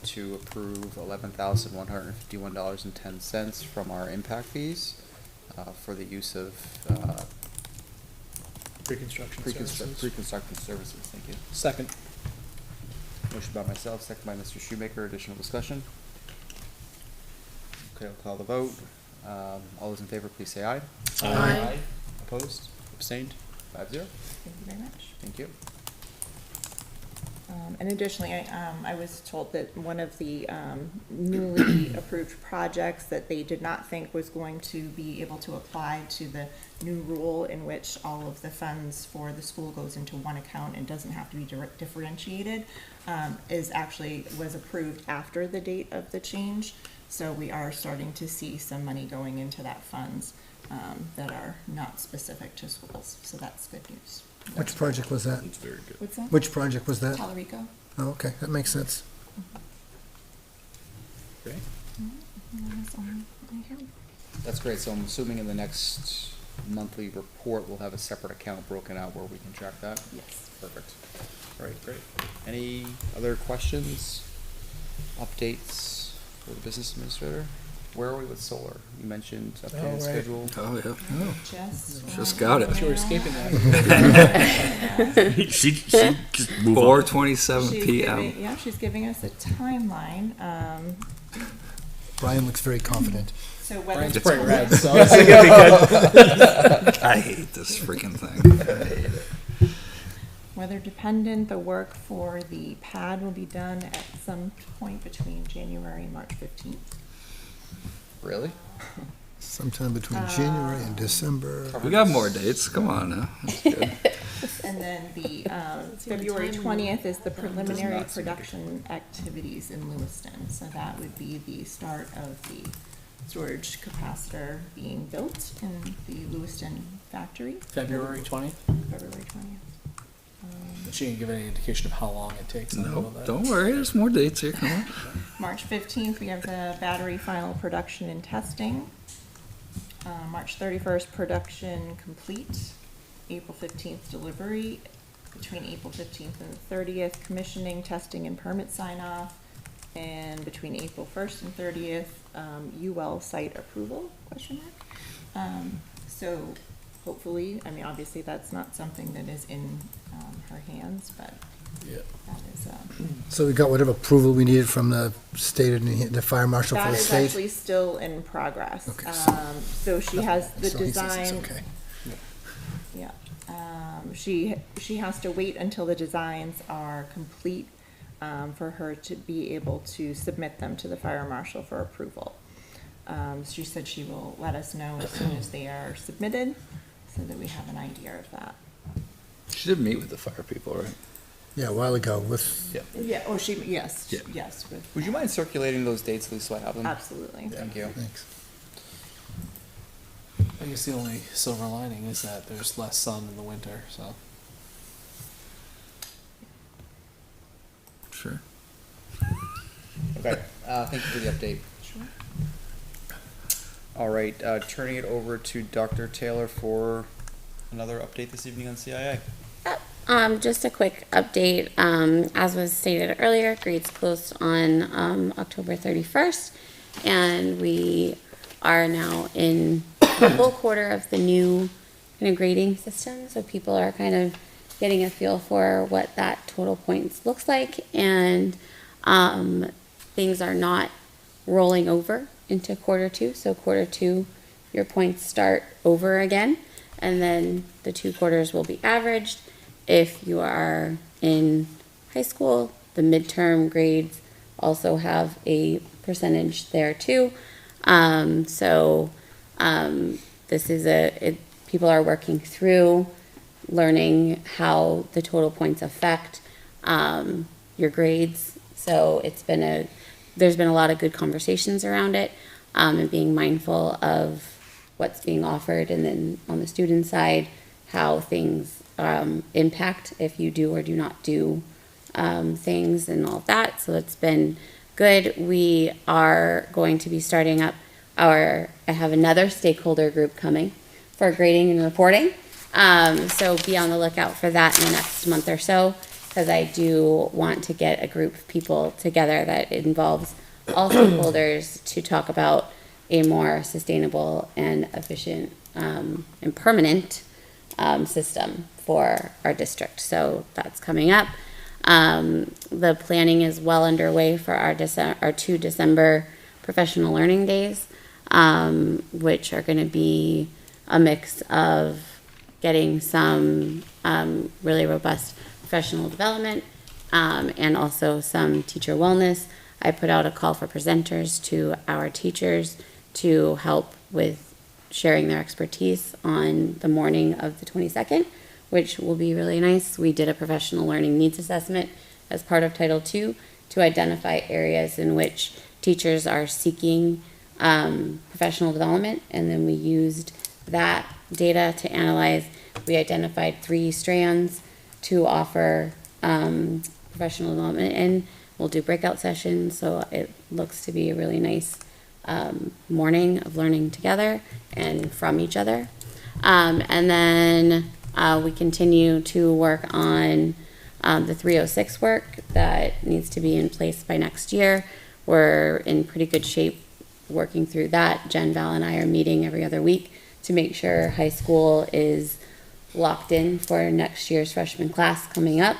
to approve $11,151.10 from our impact fees, for the use of,
Pre-construction services.
pre-construction services, thank you.
Second.
Motion by myself, second by Mr. Shoemaker, additional discussion? Okay, I'll call the vote. All those in favor, please say aye.
Aye.
Opposed, abstained, 5-0,
Thank you very much.
thank you.
And additionally, I was told that one of the newly approved projects that they did not think was going to be able to apply to the new rule in which all of the funds for the school goes into one account and doesn't have to be differentiated, was approved after the date of the change. So we are starting to see some money going into that funds that are not specific to schools. So that's good news.
Which project was that?
It's very good.
What's that?
Which project was that?
Talarico.
Oh, okay, that makes sense.
Great.
That's all I have.
That's great, so I'm assuming in the next monthly report, we'll have a separate account broken out where we can track that?
Yes.
Perfect. All right, great. Any other questions, updates for the business administrator? Where are we with solar? You mentioned updated
right.
schedule.
Oh, yeah.
Just
got it.
You were escaping that.
she just move on.
4:27
She's
PM.
she's giving us a timeline.
Brian looks very confident.
So whether
Brian's
It's
bright
cool.
red, so it's gonna be good.
I hate this freaking thing. I hate it.
weather dependent, the work for the pad will be done at some point between January and March 15th.
Really?
Sometime between January and December.
We got more dates. Come on now. That's good.
And then the
the only
February
time
20th is the
Does
preliminary
not seem to
production activities in Lewiston. So that would be the start of the storage capacitor being built in the Lewiston factory.
February 20th.
February 20th.
She didn't give any indication of how long it takes. I don't know
No,
that.
don't worry, there's more dates here, come on.
March 15th, we have the battery final production and testing. March 31st, production complete. April 15th, delivery. Between April 15th and the 30th, commissioning, testing, and permit sign-off. And between April 1st and 30th, UL site approval, question mark. So hopefully, I mean, obviously, that's not something that is in her hands, but that is,
So we got whatever approval we needed from the state and the fire marshal for
that
the
is
state?
actually still in progress.
Okay,
So she has the
So he says it's
design.
okay.
Yeah, she has to wait until the designs are complete, for her to be able to submit them to the fire marshal for approval. She said she will let us know as soon as they are submitted, so that we have an idea of that.
She did meet with the fire people, right?
Yeah, a while ago with,
Yeah, oh, yes,
Yeah.
yes, with,
Would you mind circulating those dates, Lisa, so I have them?
absolutely.
Thank you.
thanks.
I guess the only silver lining is that there's less sun in the winter, so.
Sure.
Okay, thank you for the update.
Sure.
All right, turning it over to Dr. Taylor for another update this evening on CIA.
Just a quick update. As was stated earlier, grades closed on October 31st, and we are now in the full quarter of the new kind of grading system. So people are kind of getting a feel for what that total points looks like, and things are not rolling over into quarter two. So quarter two, your points start over again, and then the 2 quarters will be averaged. If you are in high school, the midterm grades also have a percentage there too. This is people are working through learning how the total points affect your grades. So there's been a lot of good conversations around it, and being mindful of what's being offered, and then on the student side, how things impact if you do or do not do things and all of that. So it's been good. We are going to be starting up I have another stakeholder group coming for grading and reporting. So be on the lookout for that in the next month or so, because I do want to get a group of people together that involves all stakeholders to talk about a more sustainable and efficient and permanent system for our district. So that's coming up. The planning is well underway for our 2 December professional learning days, which are going to be a mix of getting some really robust professional development, and also some teacher wellness. I put out a call for presenters to our teachers to help with sharing their expertise on the morning of the 22nd, which will be really nice. We did a professional learning needs assessment as part of Title II to identify areas in which teachers are seeking professional development, and then we used that data to analyze. We identified 3 strands to offer professional development, and we'll do breakout sessions, so it looks to be a really nice morning of learning together and from each other. And then we continue to work on the 306 work that needs to be in place by next year. We're in pretty good shape working through that. Jen, Val, and I are meeting every other week to make sure high school is locked in for next year's freshman class coming up.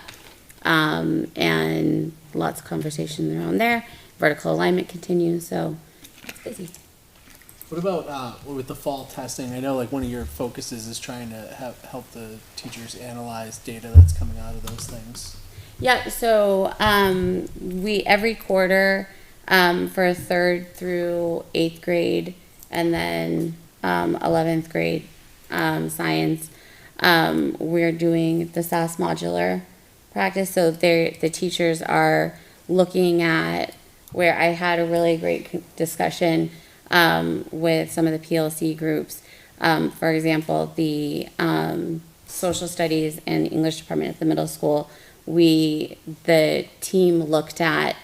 And lots of conversations around there. Vertical alignment continues, so it's busy.
What about with the fall testing? I know like one of your focuses is trying to help the teachers analyze data that's coming out of those things.
Yeah, so we every quarter for 3rd through 8th grade, and then 11th grade science, we're doing the SAS modular practice. So the teachers are looking at where I had a really great discussion with some of the PLC groups. For example, the social studies and English department at the middle school, the team looked at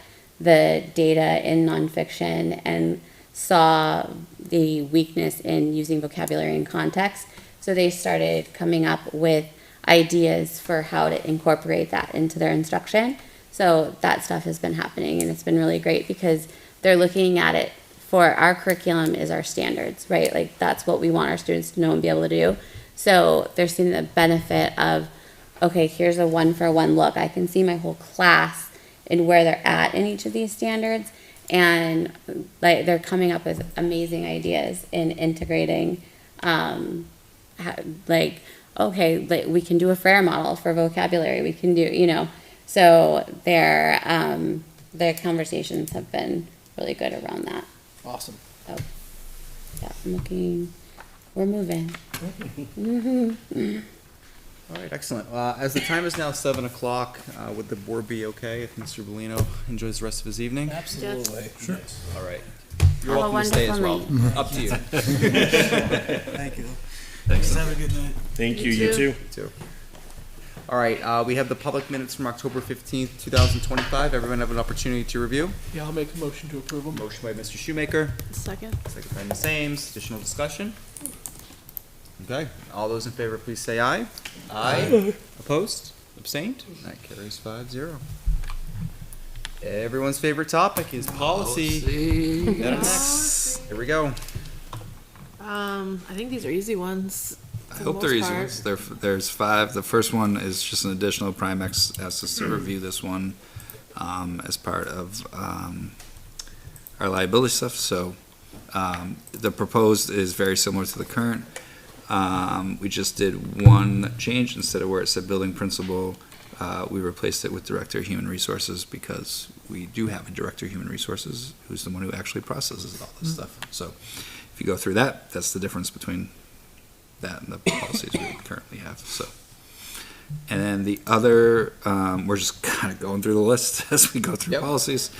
the data in nonfiction and saw the weakness in using vocabulary and context. So they started coming up with ideas for how to incorporate that into their instruction. So that stuff has been happening, and it's been really great because they're looking at it for our curriculum is our standards, right? Like that's what we want our students to know and be able to do. So they're seeing the benefit of, okay, here's a 1-for-1 look. I can see my whole class and where they're at in each of these standards. And like they're coming up with amazing ideas in integrating, like we can do a FAIR model for vocabulary. We can do, so their conversations have been really good around that.
Awesome.
So, yeah, we're moving.
All right, excellent. As the time is now 7 o'clock, would the board be okay if Mr. Bellino enjoys the rest of his evening?
Absolutely. Sure.
All right. You're
Have a
welcome to stay as well.
wonderful
Up to you.
Thank you. Thanks. Have a good night.
Thank you,
You
you
too.
too.
All right, we have the public minutes from October 15th, 2025. Everyone have an opportunity to review.
Yeah, I'll make a motion to approve them.
Motion by Mr. Shoemaker,
Second.
second by Ms. Ames. Additional discussion? Okay, all those in favor, please say aye. Aye. Opposed? Abstained? That carries 5-0. Everyone's favorite topic is policy. Next. Here we go.
I think these are easy ones.
I
for the
hope they're
most
easy
part.
ones. There's 5. The first one is just an additional. Primex asked us to review this one as part of our liability stuff. So the proposed is very similar to the current. We just did one change. Instead of where it said building principal, we replaced it with director of human resources because we do have a director of human resources who's the one who actually processes all this stuff. So if you go through that, that's the difference between that and the policies we currently have. So, and then the other, we're just kind of going through the list as we go through
Yep.
policies.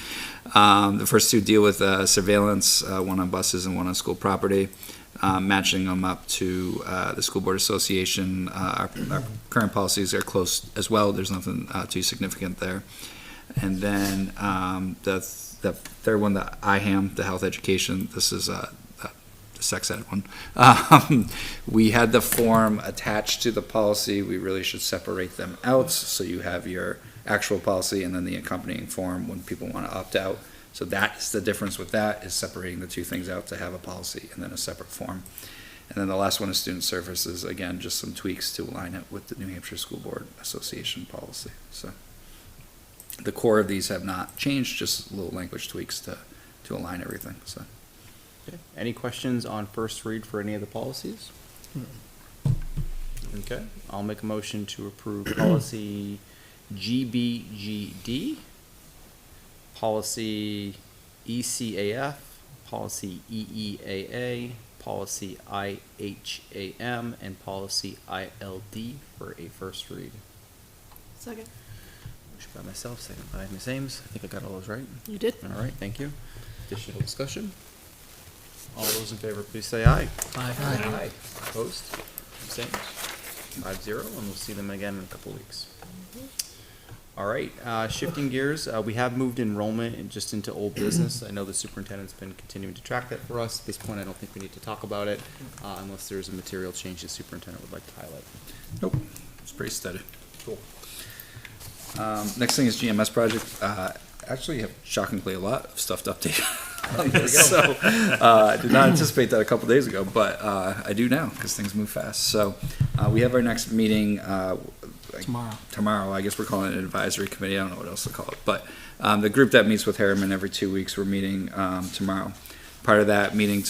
The first two deal with surveillance, one on buses and one on school property. Matching them up to the School Board Association. Our current policies are close as well. There's nothing too significant there. And then the third one, the IHAM, the health education, this is the sex ed one. We had the form attached to the policy. We really should separate them out so you have your actual policy and then the accompanying form when people want to opt out. So that's the difference with that, is separating the two things out to have a policy and then a separate form. And then the last one is student services, again, just some tweaks to align it with the New Hampshire School Board Association policy. So the core of these have not changed, just little language tweaks to align everything, so.
Okay. Any questions on first read for any of the policies? Okay, I'll make a motion to approve policy GBGD, policy ECAF, policy EEAA, policy IHAM, and policy ILD for a first read.
Second.
Motion by myself, second by Ms. Ames. I think I got all those right.
You did.
All right, thank you. Additional discussion? All those in favor, please say aye.
Aye.
Opposed? Abstained? 5-0, and we'll see them again in a couple weeks. All right, shifting gears, we have moved enrollment just into old business. I know the superintendent's been continuing to track that for us. At this point, I don't think we need to talk about it, unless there's a material change the superintendent would like to highlight.
Nope, it's pretty steady. Cool. Next thing is GMS project. Actually, you have shockingly a lot of stuff to update on this. So, I did not anticipate that a couple days ago, but I do now because things move fast. So, we have our next meeting tomorrow. I guess we're calling it an advisory committee. I don't know what else to call it, but the group that meets with Harriman every 2 weeks, we're meeting tomorrow. Part of that meeting,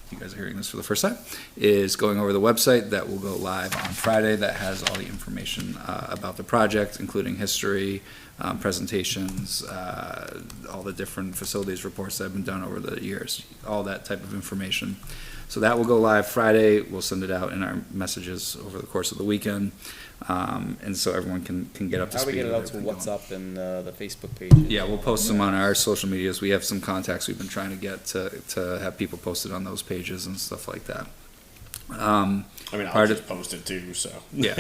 you guys are hearing this for the first time, is going over the website that will go live on Friday that has all the information about the project, including history, presentations, all the different facilities reports that have been done over the years, all that type of information. So that will go live Friday. We'll send it out in our messages over the course of the weekend. And so everyone can get up to
How do
speed.
we get it out
with
to
everything going.
WhatsApp and the Facebook pages?
Yeah, we'll post them on our social medias. We have some contacts we've been trying to get to have people posted on those pages and stuff like that. Um,
I mean, I'll
Part
just post it too, so.
Yeah.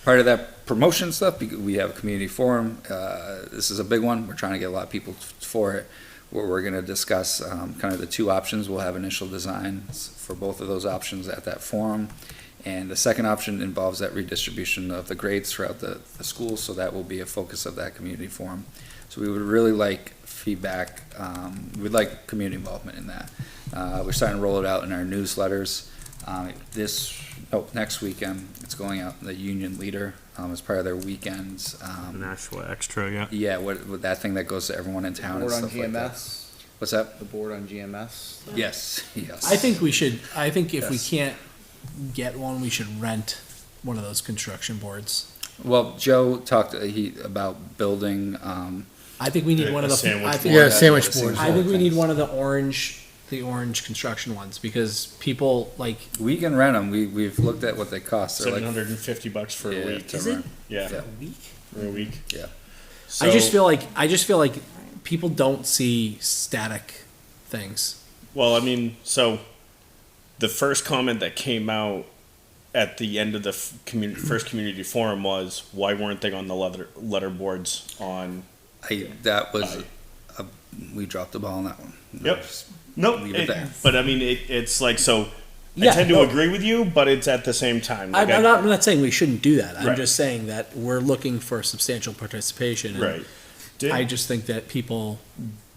Part of that promotion stuff, we have a community forum. This is a big one. We're trying to get a lot of people for it. Where we're going to discuss kind of the two options. We'll have initial designs for both of those options at that forum. And the second option involves that redistribution of the grades throughout the school, so that will be a focus of that community forum. So we would really like feedback. We'd like community involvement in that. We're starting to roll it out in our newsletters. Next weekend, it's going out in the Union Leader as part of their weekends.
Nashua Extra, yeah.
Yeah, what that thing that goes to everyone in town and
Board on
stuff like that.
GMS,
What's that?
the board on GMS.
Yes, yes.
I think if we
Yes.
can't get one, we should rent one of those construction boards.
Well, Joe talked about building.
I think we need
A
one of the.
sandwich
I think,
Yeah, sandwich boards.
I think we need one of the orange construction ones because people like.
We can rent them. We've looked at what they cost. They're like
$750 for
Yeah,
a week.
to
Is it?
rent.
Yeah,
Yeah.
week?
for a week.
Yeah.
I just
So-
feel like people don't see static things.
Well, I mean, so the first comment that came out at the end of the first community forum was, why weren't they on the letter boards on?
That was we dropped the ball on that one.
Yep.
Just
No,
leave it there.
but I mean, it's like, so
Yeah,
I tend to
no.
agree with you, but it's at the same time. Like
I'm not saying we shouldn't do that. I'm
Right.
just saying that we're looking for substantial participation. And
right. Did,
I just think that people.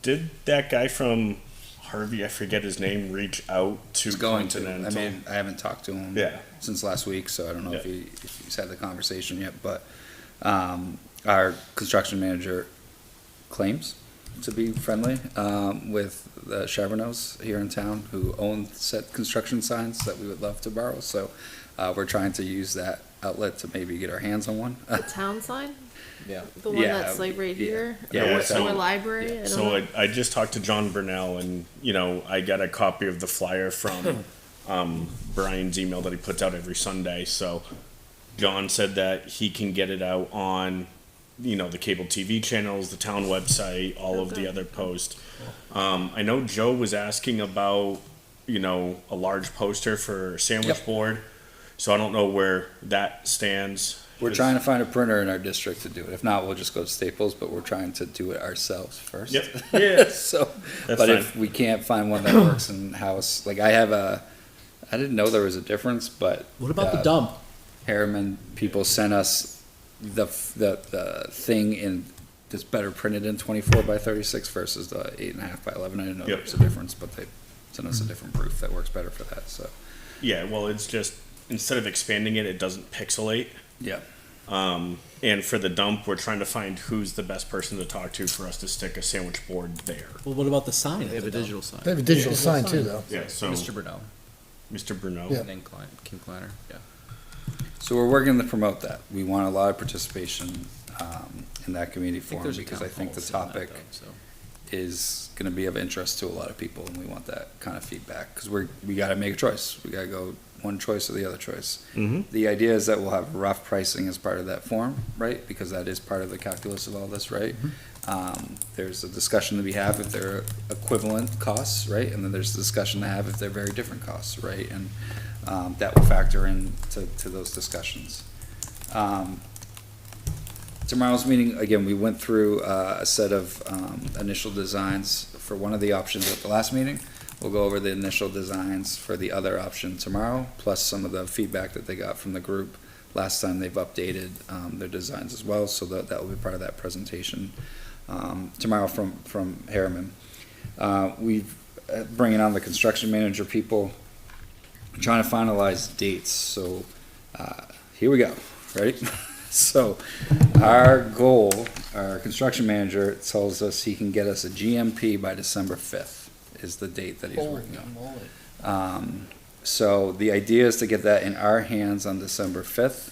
did that guy from Harvey, I forget his name, reach out to
It's going to. I
Continental?
mean, I haven't talked to him
Yeah.
since last week, so I don't know if
Yeah.
he's had the conversation yet. But our construction manager claims to be friendly with the Charbonneaus here in town who own set construction signs that we would love to borrow. So we're trying to use that outlet to maybe get our hands on one.
The town sign?
Yeah.
The one
Yeah,
that's like right
yeah.
here?
Yeah,
Or
so-
or library? I don't
So
know.
I just talked to John Burnell, and I got a copy of the flyer from Brian's email that he puts out every Sunday. So John said that he can get it out on the cable TV channels, the town website, all of the
Okay.
other posts. I know Joe was asking about a large poster for a sandwich
Yep.
board. So I don't know where that stands.
We're trying to find a printer in our district to do it. If not, we'll just go to Staples, but we're trying to do it ourselves first.
Yep. Yeah.
So,
That's
but
fine.
if we can't find one that works in house, like I didn't know there was a difference, but.
What about the dump?
Harriman people sent us the thing in, that's better printed in 24 by 36 versus the 8.5 by 11. I didn't know there
Yep.
was a difference, but they sent us a different proof that works better for that, so.
Yeah, well, it's just instead of expanding it, it doesn't pixelate.
Yeah.
And for the dump, we're trying to find who's the best person to talk to for us to stick a sandwich board there.
Well, what about the sign?
They
at
have
the
a
dump?
digital sign.
They have a digital sign too, though.
Yeah, so
Mr. Bruno.
Mr. Bruno.
Yeah.
And then King Kleiner, yeah.
So we're working to promote that. We want a lot of participation in that community
I think
forum
there's a
because
town
I think the
policy on that,
topic
though, so.
is going to be of interest to a lot of people, and we want that kind of feedback because we got to make a choice. We got to go one choice or the other choice.
Mm-hmm.
The idea is that we'll have rough pricing as part of that form, right? Because that is part of the calculus of all this, right? There's a discussion to be had if they're equivalent costs, right? And then there's a discussion to have if they're very different costs, right? And that will factor in to those discussions. Tomorrow's meeting, again, we went through a set of initial designs for one of the options at the last meeting. We'll go over the initial designs for the other option tomorrow, plus some of the feedback that they got from the group. Last time they've updated their designs as well, so that will be part of that presentation tomorrow from Harriman. We've bringing on the construction manager people, trying to finalize dates. So here we go. Ready? So our goal, our construction manager tells us he can get us a GMP by December 5th is the date that he's working on. So the idea is to get that in our hands on December 5th,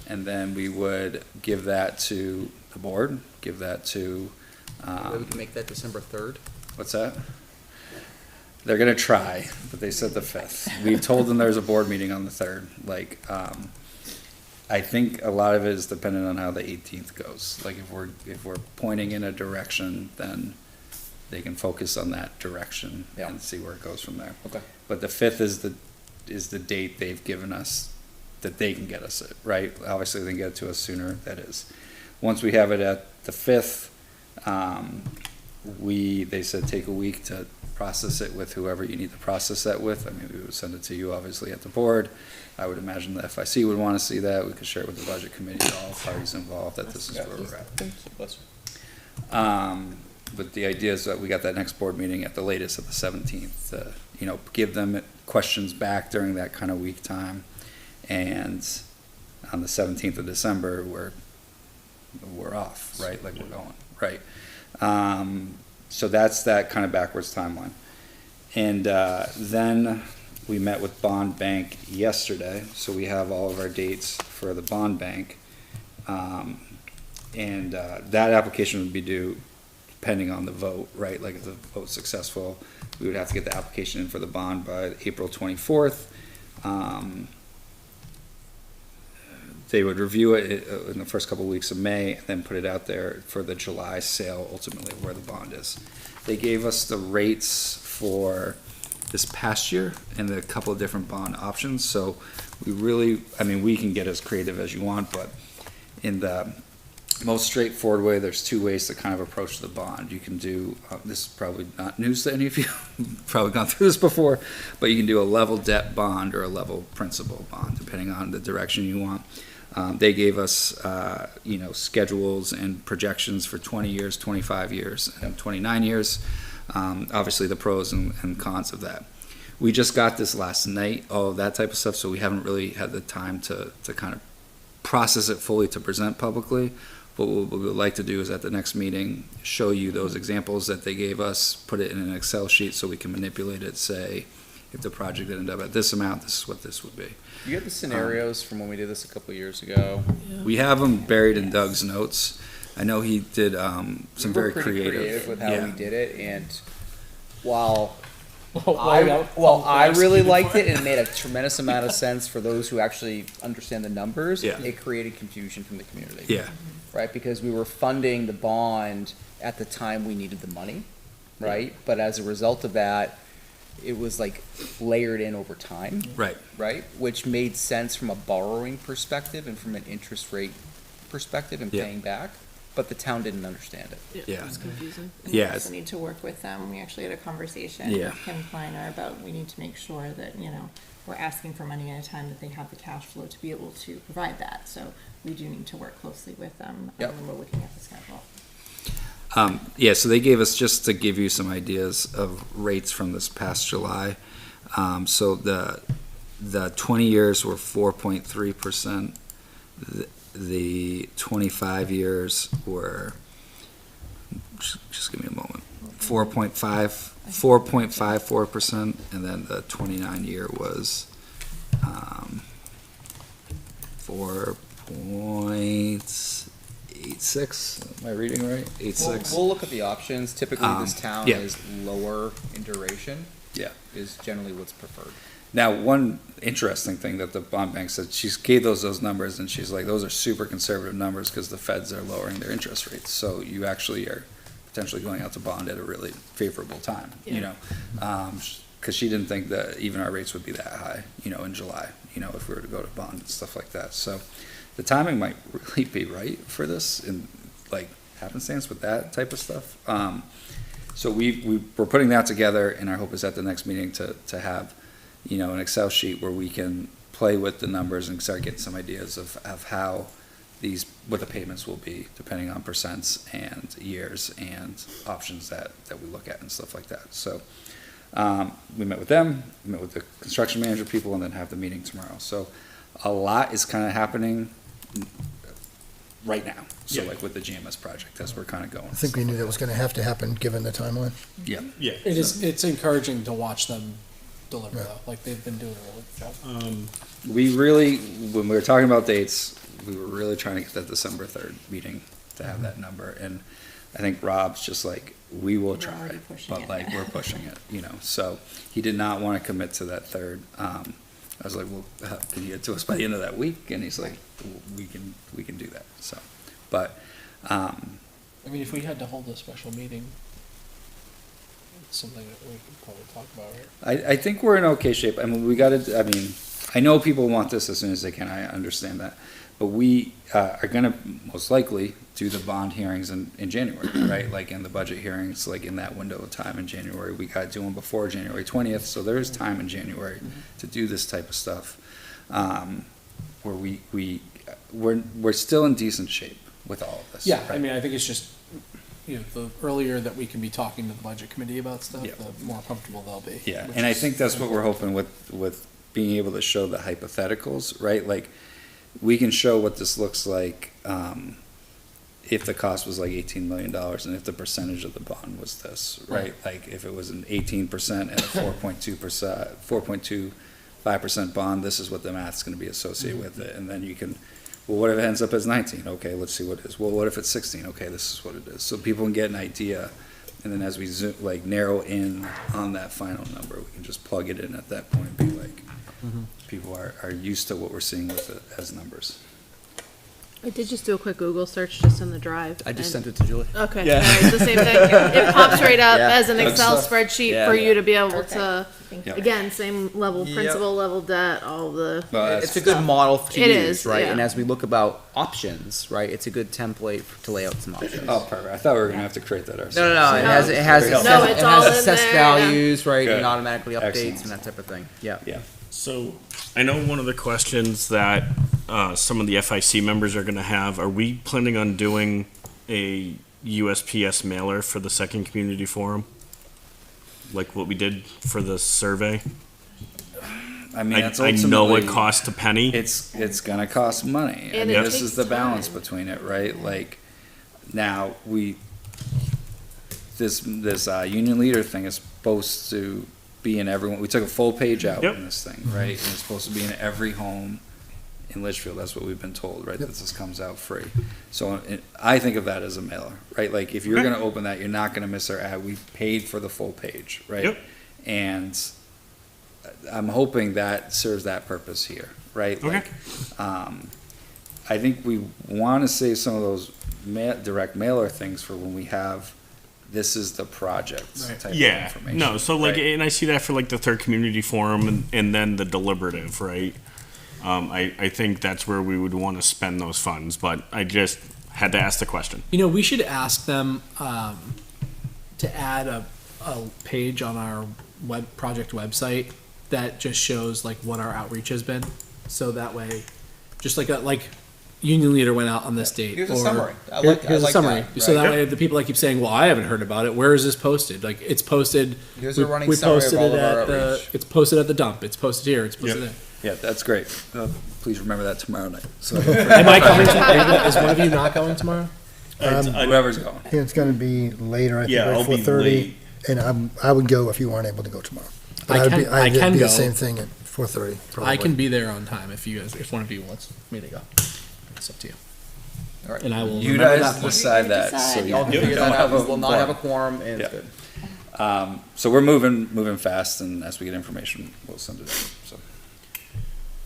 and then we would give that to the board, give that to,
Maybe we can make that December 3rd.
what's that? They're gonna try, but they said the 5th. We've told them there's a board meeting on the 3rd, I think a lot of it is dependent on how the 18th goes. Like if we're pointing in a direction, then they can focus on that direction
Yeah.
and see where it goes from there.
Okay.
But the 5th is the date they've given us that they can get us it, right? Obviously, they can get it to us sooner, that is. Once we have it at the 5th, they said take a week to process it with whoever you need to process that with. I mean, we would send it to you, obviously, at the board. I would imagine the FIC would want to see that. We could share it with the budget committee, all parties involved, that this is where we're at. But the idea is that we got that next board meeting at the latest at the 17th, to, give them questions back during that kind of week time. And on the 17th of December, we're off, right? Like we're going, right? So that's that kind of backwards timeline. And then we met with Bond Bank yesterday, so we have all of our dates for the Bond Bank. And that application would be due depending on the vote, right? Like if the vote's successful, we would have to get the application in for the bond by April 24th. They would review it in the first couple of weeks of May, and then put it out there for the July sale, ultimately where the bond is. They gave us the rates for this past year and a couple of different bond options, so we can get as creative as you want, but in the most straightforward way, there's two ways to kind of approach the bond. You can do, this is probably not news to any of you, probably gone through this before, but you can do a level debt bond or a level principal bond, depending on the direction you want. They gave us, schedules and projections for 20 years, 25 years, and 29 years. Obviously, the pros and cons of that. We just got this last night, all of that type of stuff, so we haven't really had the time to kind of process it fully to present publicly. But what we would like to do is at the next meeting, show you those examples that they gave us, put it in an Excel sheet so we can manipulate it, say, if the project ended up at this amount, this is what this would be.
You have the scenarios from when we did this a couple of years ago.
We have them buried in Doug's notes. I know he did some
We were
very
pretty
creative.
with how
Yeah.
we did it, and while
I
I really liked it and it made a tremendous amount of sense for those who actually understand the numbers,
Yeah.
it created confusion from the community.
Yeah,
Right, because we were funding the bond at the time we needed the money, right? But as a result of that, it was like layered in over time,
right.
right? Which made sense from a borrowing perspective and from an interest rate perspective and
Yeah.
paying back, but the town didn't understand it.
Yeah.
It was confusing.
And we
Yeah,
also need to work with them. We actually had a conversation
Yeah.
with Kim Kleiner about, we need to make sure that, we're asking for money at a time that they have the cash flow to be able to provide that. So we do need to work closely with them
Yep.
when we're looking at the schedule.
So they gave us, just to give you some ideas of rates from this past July. So the 20 years were 4.3%. The 25 years were, just give me a moment, 4.54%, and then the 29 year was 4.86. Am I reading right? 86.
We'll look at the options. Typically, this town
yeah.
is lower in duration,
Yeah.
is generally what's preferred.
Now, one interesting thing that the bond bank said, she gave those numbers, and she's like, those are super conservative numbers because the feds are lowering their interest rates. So you actually are potentially going out to bond at a really favorable time, because she didn't think that even our rates would be that high, in July, if we were to go to bond and stuff like that. So the timing might really be right for this, and like happenstance with that type of stuff. So we're putting that together, and our hope is at the next meeting to have, an Excel sheet where we can play with the numbers and start getting some ideas of how what the payments will be, depending on percents and years and options that we look at and stuff like that. So, we met with them, we met with the construction manager people, and then have the meeting tomorrow. So a lot is kind of happening right now. So
Yeah.
like with the GMS project, as we're kind of going.
I think we knew that was gonna have to happen, given the timeline.
Yeah.
Yeah.
it's encouraging to watch them deliver
Yeah.
though. Like they've been doing a really good job.
We really, when we were talking about dates, we were really trying to get that December 3rd meeting to have that number. And I think Rob's just like, we will
We're
try,
already pushing
but
it.
like, we're pushing it, So he did not want to commit to that 3rd. I was like, well, can you get to us by the end of that week? And he's like, we can do that. So, but,
I mean, if we had to hold a special meeting something that we could probably talk about, right?
I think we're in okay shape. I mean, I know people want this as soon as they can, I understand that. But we are gonna most likely do the bond hearings in January, right? Like in the budget hearings, like in that window of time in January. We got to do them before January 20th, so there is time in January to do this type of stuff. Where we're still in decent shape with all of this.
Yeah, I
right?
mean, I think it's just, the earlier that we can be talking to the budget committee about stuff,
Yeah.
the more comfortable they'll be.
Yeah,
which
and I
is
think that's what we're hoping with being able to show the hypotheticals, right? Like, we can show what this looks like, if the cost was like $18 million and if the percentage of the bond was this, right? Like, if it was an 18% and a 4.25% bond, this is what the math's gonna be associated with it, and then you can, well, what if it ends up as 19? Okay, let's see what it is. Well, what if it's 16? Okay, this is what it is. So people can get an idea, and then as we zoom, like, narrow in on that final number, we can just plug it in at that point and be like, people are used to what we're seeing with it as numbers.
I did just do a quick Google search just in the drive.
I just
and-
sent it to Julie.
Okay,
Yeah.
all right, it's the same thing. It pops right up
Yeah.
as an
Good
Excel
stuff.
spreadsheet
Yeah.
for you to be able
Perfect.
to,
Thank
Yep.
again, same level
Yep.
principal, level debt, all the.
Well,
It's a good model to
It
use,
is,
right?
yeah.
And as we look about options, right, it's a good template to lay out some options.
Oh, perfect. I thought we were gonna have to create that ourselves.
No, it has, it has,
No,
assess-
it's
it
all
has
in
assessed
there, yeah.
values, right, and
Good.
automatically updates
Excellent.
and that type of thing, yeah.
Yeah.
So, I know one of the questions that some of the FIC members are going to have, are we planning on doing a USPS mailer for the second community forum? Like what we did for the survey?
I mean, that's
I know it
ultimately-
costs a penny.
It's gonna cost money,
And
and
it
this
takes
is the balance
time.
between it, right? Like, now, this union leader thing is supposed to be in everyone, we took a full page out
Yep.
in this thing, right? And it's supposed to be in every home in Litchfield, that's what we've been told, right? That this comes out free. So I think of that as a mailer, right? Like, if you're
Okay.
gonna open that, you're not gonna miss our ad, we paid for the full page, right?
Yep.
And I'm hoping that serves that purpose here, right?
Okay.
Like, I think we want to save some of those direct mailer things for when we have, this is the project type of
Yeah,
information.
no, so like,
right?
and I see that for like the third community forum and then the deliberative, right? I think that's where we would want to spend those funds, but I just had to ask the question.
We should ask them to add a page on our project website that just shows like what our outreach has been. So that way, just like union leader went out on this date.
Here's a
or
summary. I
here's a
like
summary.
that,
So
right.
that way the people that keep saying, well, I haven't heard about it. Where is this posted? Like, it's posted.
Here's
we-
a running
we
summary of
posted
all
it
of our
at the-
outreach.
It's posted at the dump. It's posted here. It's posted there.
Yeah, that's great. Please remember that tomorrow night. So
Am I coming tomorrow? Is one of you not going tomorrow?
whoever's going.
Yeah, it's gonna be later, I think,
Yeah,
like
I'll be
4:30.
late.
And I would go if you weren't able to go tomorrow. But
I
would
can-
be-
I
I'd
can
be
go.
the same thing at 4:30, probably.
I can be there on time if one of you wants me to go. It's up to you.
All right.
And I will
You
remember
guys
that one.
decide that, so you
Y'all can figure
don't
that out,
have
we
a
will not have a
quorum.
quorum, and
Yeah.
it's good.
So we're moving fast, and as we get information, we'll send it out, so.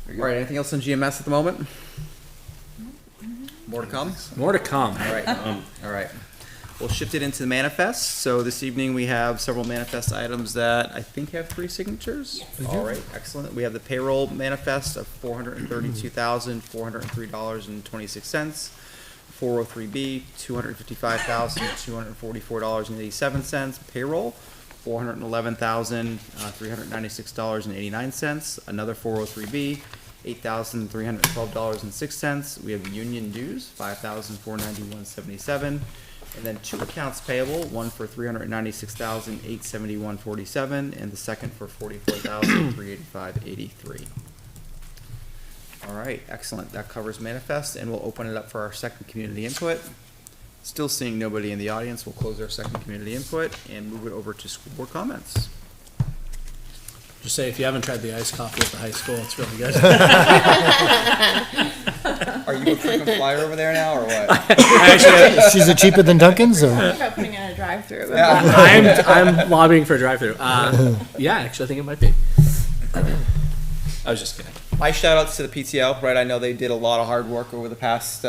Very good.
All right, anything else on GMS at the moment? More to come?
More to come.
All right, all right. We'll shift it into the manifest. So this evening, we have several manifest items that I think have 3 signatures. All right, excellent. We have the payroll manifest of $432,403.26. 403B, $255,244.87. Payroll, $411,396.89. Another 403B, $8,312.06. We have union dues, $5,491.77. And then 2 accounts payable, one for $396,871.47, and the second for $44,385.83. All right, excellent. That covers manifest, and we'll open it up for our second community input. Still seeing nobody in the audience, we'll close our second community input and move it over to school board comments.
Just say if you haven't tried the iced coffee at the high school, it's really good.
Are you a frequent flyer over there now, or what?
Is it cheaper than Dunkin's, or?
About putting in a drive-through.
I'm lobbying for a drive-through. Yeah, actually, I think it might be. I was just kidding.
My shout outs to the PTO, right? I know they did a lot of hard work over the past,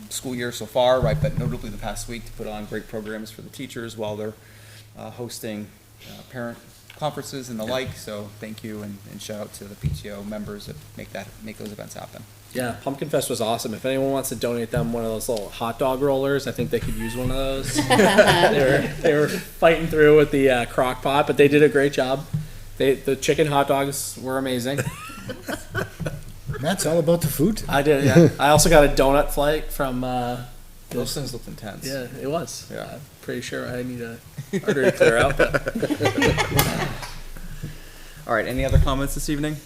school year so far, right? But notably the past week to put on great programs for the teachers while they're hosting parent conferences and the like, so thank you, and shout out to the PTO members that make those events happen.
Yeah, Pumpkin Fest was awesome. If anyone wants to donate them one of those little hot dog rollers, I think they could use one of those. They were fighting through with the crock pot, but they did a great job. The chicken hot dogs were amazing.
Matt's all about the food.
I did, yeah. I also got a donut flight from.
Those things looked intense.
Yeah, it was.
Yeah.
I'm pretty sure I need a artery to clear out. But
All right, any other comments this evening?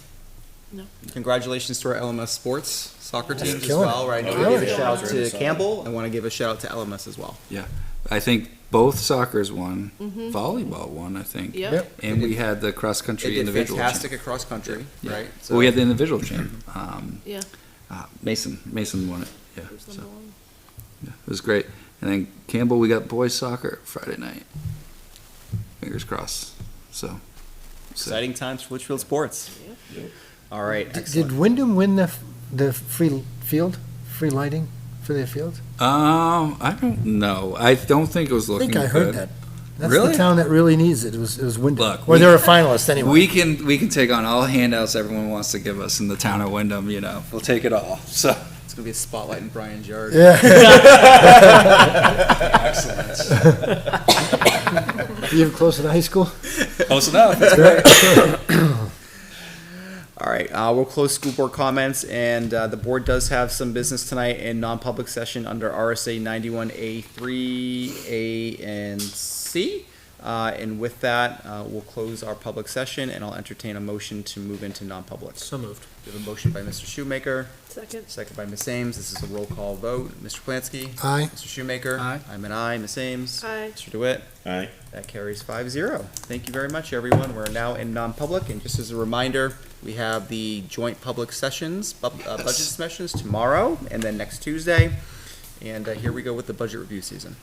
No.
Congratulations to our LMS sports soccer teams as
killing it.
well, right? I know we
Killing
gave a
it.
shout out to Campbell. I want to give a shout out to LMS as well.
Yeah, I think both soccer's won, volleyball won, I think.
Yep.
And we had the
They
cross-country
did
individual.
fantastic across country,
Yeah.
right?
Well, we had the individual champ.
Yeah.
Mason won it. Yeah,
Who's
so,
number one?
yeah, it was great. And then Campbell, we got boys soccer Friday night. Fingers crossed. So
Exciting times for Litchfield sports. All right,
Did
excellent.
Wyndham win the free lighting for their field?
I don't know. I don't think it was
I
looking
think I
good.
heard that. That's
Really?
the town that really needs it. It was Wyndham.
Look,
Or they're a finalist anyway.
We can take on all handouts everyone wants to give us in the town of Wyndham. You know, we'll take it all. So
It's gonna be a spotlight in Brian's yard.
Yeah.
excellent.
You live close to the high school?
Close enough. That's great.
All right, we'll close school board comments, and the board does have some business tonight in non-public session under RSA 91A3, A, and C. And with that, we'll close our public session, and I'll entertain a motion to move into non-public.
so moved.
We have a motion by Mr. Shoemaker,
Second.
second by Ms. Ames. This is a roll call vote. Mr. Plansky?
Aye.
Mr. Shoemaker?
Aye.
I'm an aye. Ms. Ames?
Aye.
Mr. DeWitt?
Aye.
That carries 5-0. Thank you very much, everyone. We're now in non-public, and just as a reminder, we have the joint public sessions, budget sessions tomorrow, and then next Tuesday. And here we go with the budget review season.